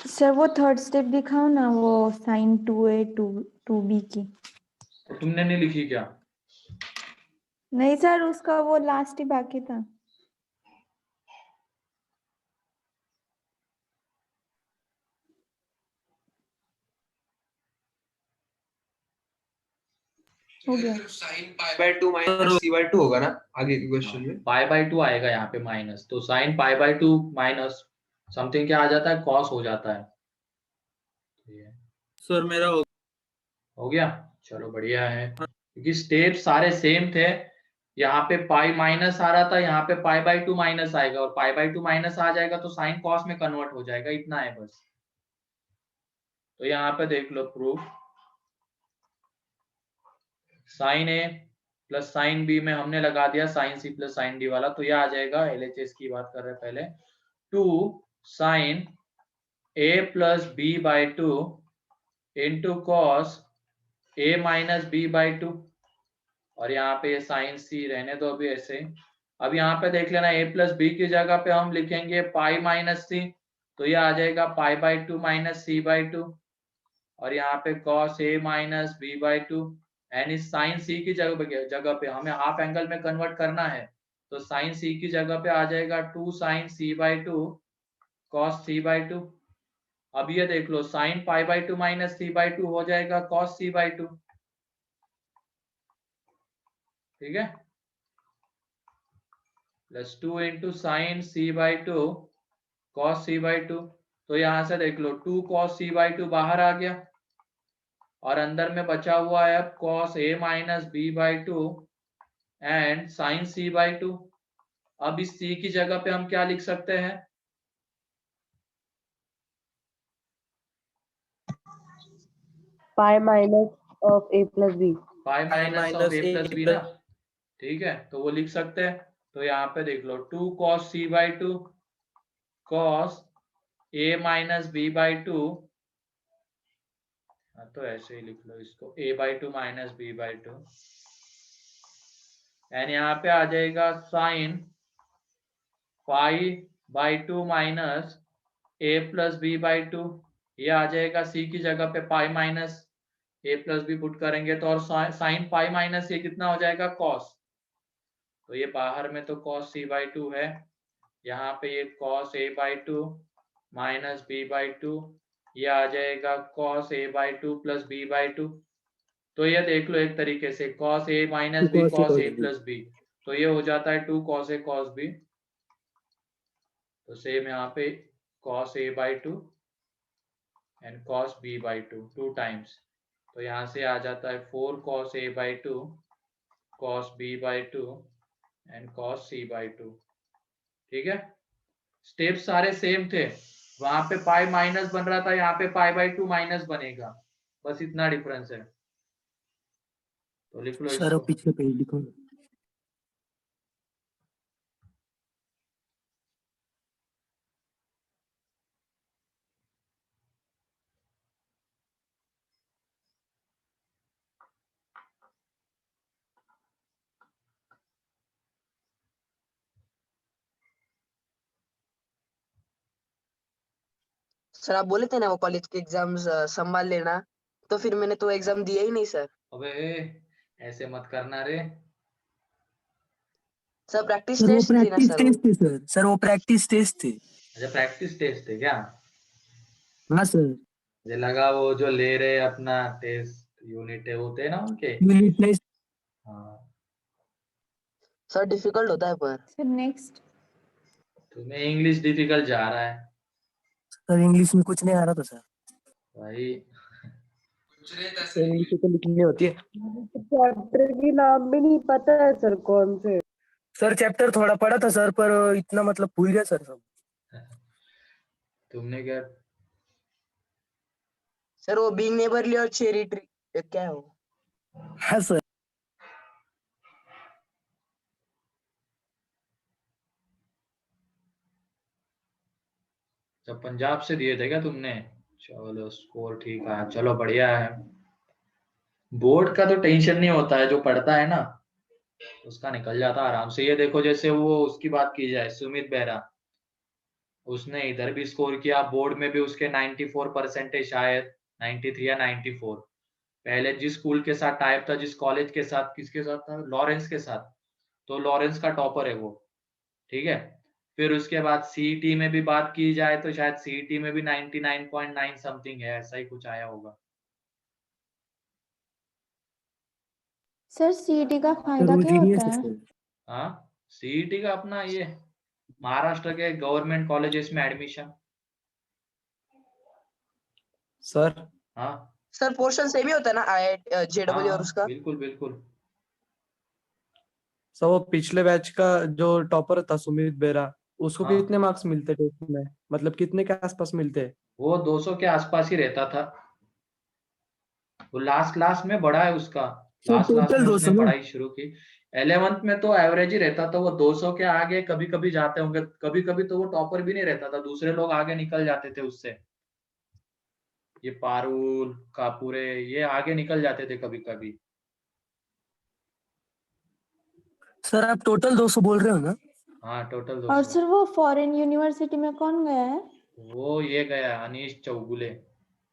सर वो थर्ड स्टेप दिखाओ ना, वो साइन 2a 2b की। तो तुमने नहीं लिखी क्या? नहीं सर, उसका वो लास्ट ही बाकी था। हो गया। Sine pi by 2 minus C by 2 होगा ना आगे के क्वेश्चन में? पाई बाय 2 आएगा यहाँ पे माइनस, तो sign pi by 2 minus something क्या आ जाता है, कॉस हो जाता है। सर मेरा हो गया, चलो बढ़िया है, क्योंकि स्टेप सारे सेम थे। यहाँ पे पाई माइनस आ रहा था, यहाँ पे पाई बाय 2 माइनस आएगा, और पाई बाय 2 माइनस आ जाएगा तो साइन कॉस में कन्वर्ट हो जाएगा, इतना है बस। तो यहाँ पे देख लो proof, sine A plus sine B में हमने लगा दिया sine C plus sine D वाला, तो यह आ जाएगा, LHS की बात कर रहे हैं पहले, 2 sine A plus B by 2 into cos A minus B by 2, और यहाँ पे साइन सी रहने दो अभी ऐसे। अब यहाँ पे देख लेना, a प्लस बी की जगह पे हम लिखेंगे पाई माइनस सी, तो ये आ जाएगा pi by 2 minus C by 2, और यहाँ पे cos A minus B by 2, and इस साइन सी की जगह पे हमें हाफ एंगल में कन्वर्ट करना है, तो साइन सी की जगह पे आ जाएगा 2 sine C by 2 cos C by 2। अब ये देख लो, sine pi by 2 minus C by 2 हो जाएगा कॉस सी बाय 2, ठीक है, plus 2 into sine C by 2 cos C by 2। तो यहां से देख लो 2 कॉस सी बाय 2 बाहर आ गया, और अंदर में बचा हुआ है अब cos A minus B by 2 and sine C by 2। अब इस सी की जगह पे हम क्या लिख सकते हैं, pi minus of a plus B. Pi minus of A plus B ना, ठीक है, तो वो लिख सकते हैं। तो यहाँ पे देख लो 2 cos C by 2 cos A minus B by 2, तो ऐसे ही लिख लो इसको, a by 2 minus B by 2, and यहाँ पे आ जाएगा sine pi by 2 minus A plus B by 2, ये आ जाएगा सी की जगह पे pi minus A plus B put करेंगे तो, और साइन पाई माइनस ये कितना हो जाएगा कॉस, तो ये बाहर में तो कॉस सी बाय 2 है, यहाँ पे ये cos A by 2 minus B by 2, ये आ जाएगा cos A by 2 plus B by 2। तो ये देख लो एक तरीके से cos A minus B cos A plus B, तो ये हो जाता है 2 कॉस ए कॉस बी, तो सेम यहाँ पे cos A by 2 and cos B by 2 2 times, तो यहाँ से आ जाता है 4 cos A by 2 cos B by 2 and cos C by 2, ठीक है। स्टेप सारे सेम थे, वहां पे पाई माइनस बन रहा था, यहाँ पे पाई बाय 2 माइनस बनेगा, बस इतना डिफरेंस है। तो लिख लो सर इसको, पीछे पेज दिखाओ। सर आप बोले थे ना वो कॉलेज के एग्जाम्स संभाल लेना, तो फिर मैंने तो एग्जाम दिया ही नहीं सर। अबे ऐसे मत करना रे। सर प्रैक्टिस सर वो टेस्ट थी ना प्रैक्टिस सर वो? टेस्ट थे सर वो प्रैक्टिस टेस्ट थे। अच्छा प्रैक्टिस टेस्ट है क्या? हाँ सर। मुझे लगा वो जो ले रहे अपना टेस्ट यूनिट है होते हैं ना उनके। Unit test. हाँ सर डिफिकल्ट होता है पर। Sir next. तुम्हें इंग्लिश डिफिकल्ट जा रहा है सर इंग्लिश में कुछ नहीं आ रहा था सर। भाई। इंग्लिश तो लिखनी होती है। चैप्टर की नाम भी नहीं पता है सर कौन से। सर चैप्टर थोड़ा पढ़ा था सर, पर इतना मतलब भूल गया सर सब। तुमने क्या? सर वो बीइंग नेबरली और चेरी ट्री क्या है वो? हाँ सर। जब पंजाब से दिए थे क्या तुमने? चलो स्कोर ठीक है, चलो बढ़िया है। बोर्ड का तो टेंशन नहीं होता है, जो पढ़ता है ना उसका निकल जाता है आराम से। ये देखो जैसे वो उसकी बात की जाए, सुमित बेहरा, उसने इधर भी स्कोर किया, बोर्ड में भी उसके 94% है शायद, 93 या 94। पहले जिस स्कूल के साथ टाइप था, जिस कॉलेज के साथ, किसके साथ था, लॉरेंस के साथ, तो लॉरेंस का टॉपर है वो। ठीक है। फिर उसके बाद सीईटी में भी बात की जाए तो शायद सीईटी में भी 99.9 समथिंग है, ऐसा ही कुछ आया होगा। सर सीईटी का सर फायदा वो क्या जीनियस होता है है? सर। हाँ सीईटी का अपना ये महाराष्ट्र के गवर्नमेंट कॉलेजेस में एडमिशन। सर हाँ सर पोर्शन सेम ही होता है ना आई हाँ जेडब्ल्यू और हाँ उसका? बिल्कुल बिल्कुल। सर वो पिछले बैच का जो टॉपर था सुमित बेरा, उसको हाँ कितने मार्क्स मिलते टेस्ट में, मतलब कितने के आसपास मिलते? वो 200 के आसपास ही रहता था। वो लास्ट लास्ट में बढ़ा है उसका। सर लास्ट लास्ट टोटल में उसने 200 ना? पढ़ाई शुरू की। 11th में तो एवरेज ही रहता था वो, 200 के आगे कभी कभी जाते होंगे, कभी कभी तो वो टॉपर भी नहीं रहता था, दूसरे लोग आगे निकल जाते थे उससे। ये पारुल कापुरे ये आगे निकल जाते थे कभी कभी। सर आप टोटल 200 बोल रहे हो ना? हाँ टोटल और 200। सर वो फॉरेन यूनिवर्सिटी में कौन गया है? वो ये गया अनीश चौगुले,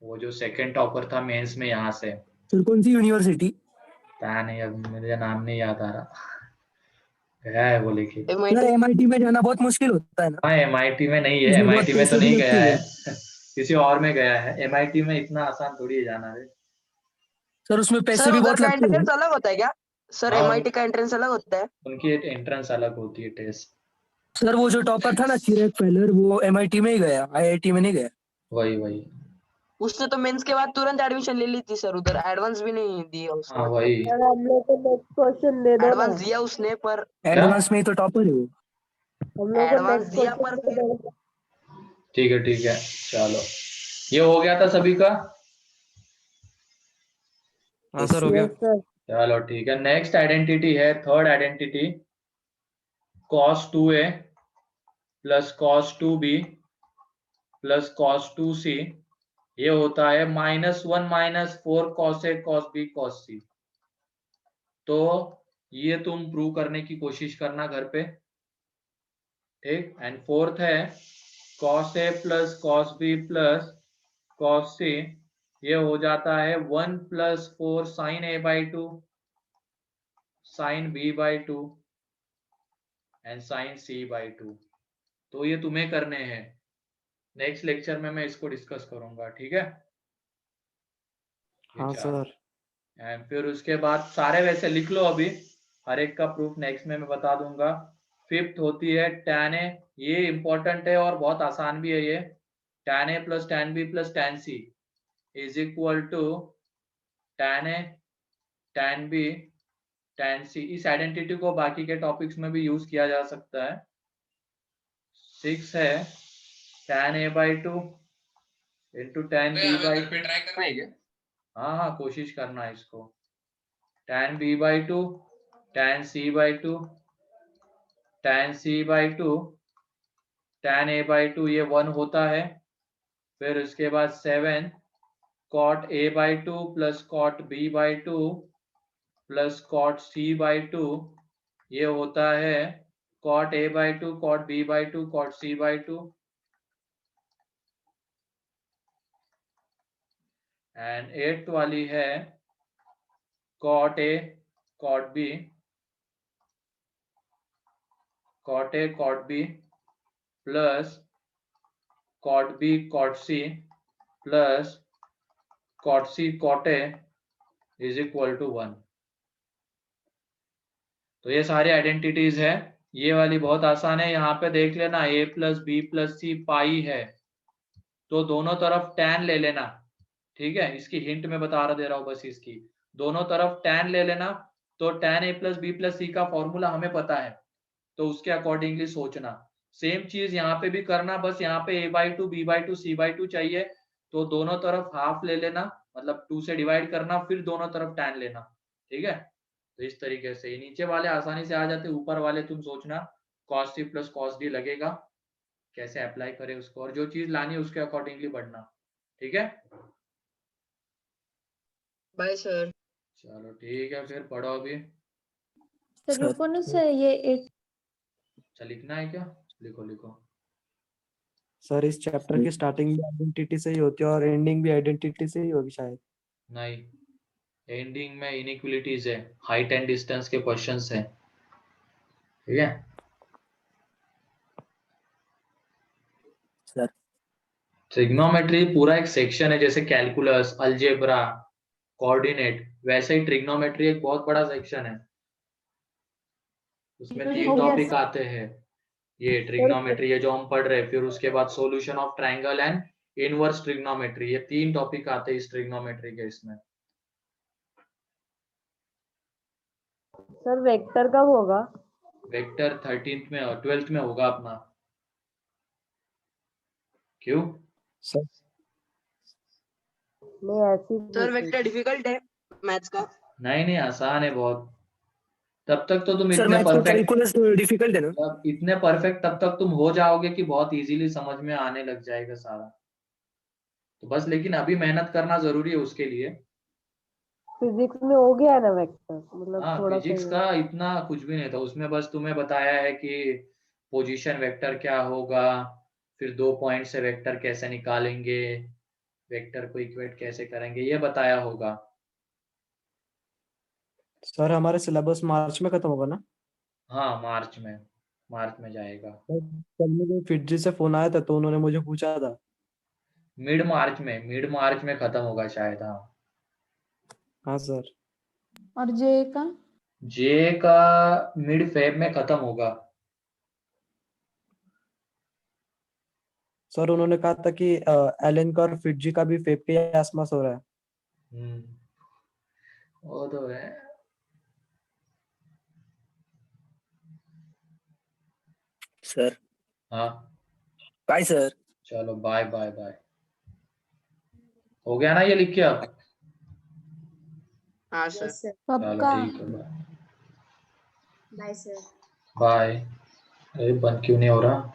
वो जो सेकंड टॉपर था मेंस में यहाँ से। सर कौन सी यूनिवर्सिटी? पता नहीं, अब मुझे नाम नहीं याद आ रहा। गया है वो लेके। Sir MIT. एमआईटी में जाना बहुत मुश्किल होता है ना? हाँ एमआईटी में नहीं है, उसमें बहुत एमआईटी में तो पैसे भी नहीं लगते गया हैं है। बहुत। किसी और में गया है, एमआईटी में इतना आसान थोड़ी है जाना रे। सर उसमें पैसे सर भी उधर बहुत का लगते हैं। एंट्रेंस अलग होता है क्या? सर हाँ एमआईटी का एंट्रेंस अलग होता है? उनकी एक एंट्रेंस अलग होती है टेस्ट। सर वो जो टॉपर था ना चिराग पेलर, वो एमआईटी में ही गया, आईआईटी में नहीं गया। वही वही। उसने तो मेंस के बाद तुरंत एडमिशन ले ली थी सर, उधर एडवांस भी नहीं दिया उसने हाँ मतलब। वही। सर हम लोग को नेक्स्ट क्वेश्चन दे दो ना। एडवांस दिया उसने पर। क्या? एडवांस में ही तो टॉपर है वो। हम लोग को एडवांस नेक्स्ट दिया क्वेश्चन पर दे फिर। दो। ठीक है चलो। ये हो गया था सभी का? हाँ सर हो गया। Yes sir. चलो ठीक है, नेक्स्ट आइडेंटिटी है, third identity, cos 2a plus cos 2b plus cos 2c, ये होता है -1 -4 cos a cos b cos c। तो ये तुम प्रूव करने की कोशिश करना घर पे। ठीक। एंड फोर्थ है cos a plus cos b plus cos c, ये हो जाता है 1 + 4 sin a/2 sin b/2 and sin c/2। तो ये तुम्हें करने हैं, नेक्स्ट लेक्चर में मैं इसको डिस्कस करूंगा, ठीक है। ये हाँ चार। सर। एंड फिर उसके बाद सारे वैसे लिख लो अभी, हर एक का प्रूफ नेक्स्ट में मैं बता दूंगा। फिफ्थ होती है tan a, ये इंपॉर्टेंट है और बहुत आसान भी है ये। tan a plus tan b plus tan c is equal to tan a tan b tan c। इस आइडेंटिटी को बाकी के टॉपिक्स में भी यूज किया जा सकता है। 6 है tan a/2 into tan b/2। हाँ हाँ कोशिश करना है इसको। tan b/2 tan c/2 tan c/2 tan a/2, ये 1 होता है। फिर उसके बाद 7 cot a/2 plus cot b/2 plus cot c/2, ये होता है cot a/2 cot b/2 cot c/2। And 8th वाली है cot a cot B cot A cot B plus cot B cot C plus cot C cot A is equal to 1। तो ये सारी identities है। ये वाली बहुत आसान है, यहाँ पे देख लेना a plus B plus C pi है, तो दोनों तरफ tan ले लेना। ठीक है, इसकी हिंट में बता रहा दे रहा हूँ बस, इसकी दोनों तरफ tan ले लेना। तो tan a plus B plus C का फॉर्मूला हमें पता है, तो उसके अकॉर्डिंगली सोचना। सेम चीज यहाँ पे भी करना, बस यहाँ पे a/2 b/2 c/2 चाहिए, तो दोनों तरफ हाफ ले लेना, मतलब 2 से डिवाइड करना, फिर दोनों तरफ tan लेना। ठीक है, तो इस तरीके से नीचे वाले आसानी से आ जाते, ऊपर वाले तुम सोचना cos c plus cos d लगेगा, कैसे अप्लाई करें उसको, और जो चीज लानी है उसके अकॉर्डिंगली बढ़ना। ठीक है, बाय सर। चलो ठीक है, फिर पढ़ो अभी। सर सर रुको ना सर, ये 8 अच्छा लिखना है क्या? लिखो लिखो। सर इस चैप्टर की स्टार्टिंग भी आइडेंटिटी से ही होती है और एंडिंग भी आइडेंटिटी से ही होगी शायद। नहीं, एंडिंग में इनइक्वालिटीज है, हाइट एंड डिस्टेंस के क्वेश्चंस है। ठीक है सर ट्रिग्नोमेट्री पूरा एक सेक्शन है, जैसे कैलकुलस, अलजेब्रा, कोऑर्डिनेट, वैसे ही ट्रिग्नोमेट्री एक बहुत बड़ा सेक्शन है। उसमें हो 3 गया टॉपिक सर। आते हैं, ये ट्रिग्नोमेट्री ये जो हम पढ़ रहे हैं, फिर उसके बाद solution of triangle and inverse trigonometry, ये 3 टॉपिक आते हैं इस ट्रिग्नोमेट्री के। इसमें सर वेक्टर कब होगा? वेक्टर 13th में और 12th में होगा अपना। क्यों? सर नहीं ऐसी सर वेक्टर डिफिकल्ट है मैथ्स का? नहीं नहीं, आसान है बहुत। तब तक तो तुम सर इतने मैथ्स का परफेक्ट, कैलकुलस डिफिकल्ट है ना? इतने परफेक्ट तब तक तुम हो जाओगे कि बहुत इजीली समझ में आने लग जाएगा सारा। तो बस लेकिन अभी मेहनत करना जरूरी है उसके लिए। फिजिक्स में हो गया है ना वेक्टर, मतलब हाँ, थोड़ा फिजिक्स सही का है। इतना कुछ भी नहीं था उसमें, बस तुम्हें बताया है कि पोजीशन वेक्टर क्या होगा, फिर 2 पॉइंट से वेक्टर कैसे निकालेंगे, वेक्टर को इक्वेट कैसे करेंगे, ये बताया होगा। सर हमारे सिलेबस मार्च में खत्म होगा ना? हाँ मार्च में जाएगा। कल मुझे फिटजी से फोन आया था तो उन्होंने मुझे पूछा था। मिड मार्च में खत्म होगा शायद। हाँ हाँ सर। और जे का? जे का मिड फेब में खत्म होगा। सर उन्होंने कहा था कि एलन का और फिटजी का भी फेब के आसपास हो रहा है। वो तो है। सर हाँ बाय सर। चलो बाय बाय बाय। हो गया ना ये लिख के अब? हाँ सर। चलो पक्का? ठीक है, बाय बाय सर। बाय। अरे बंद क्यों नहीं हो रहा?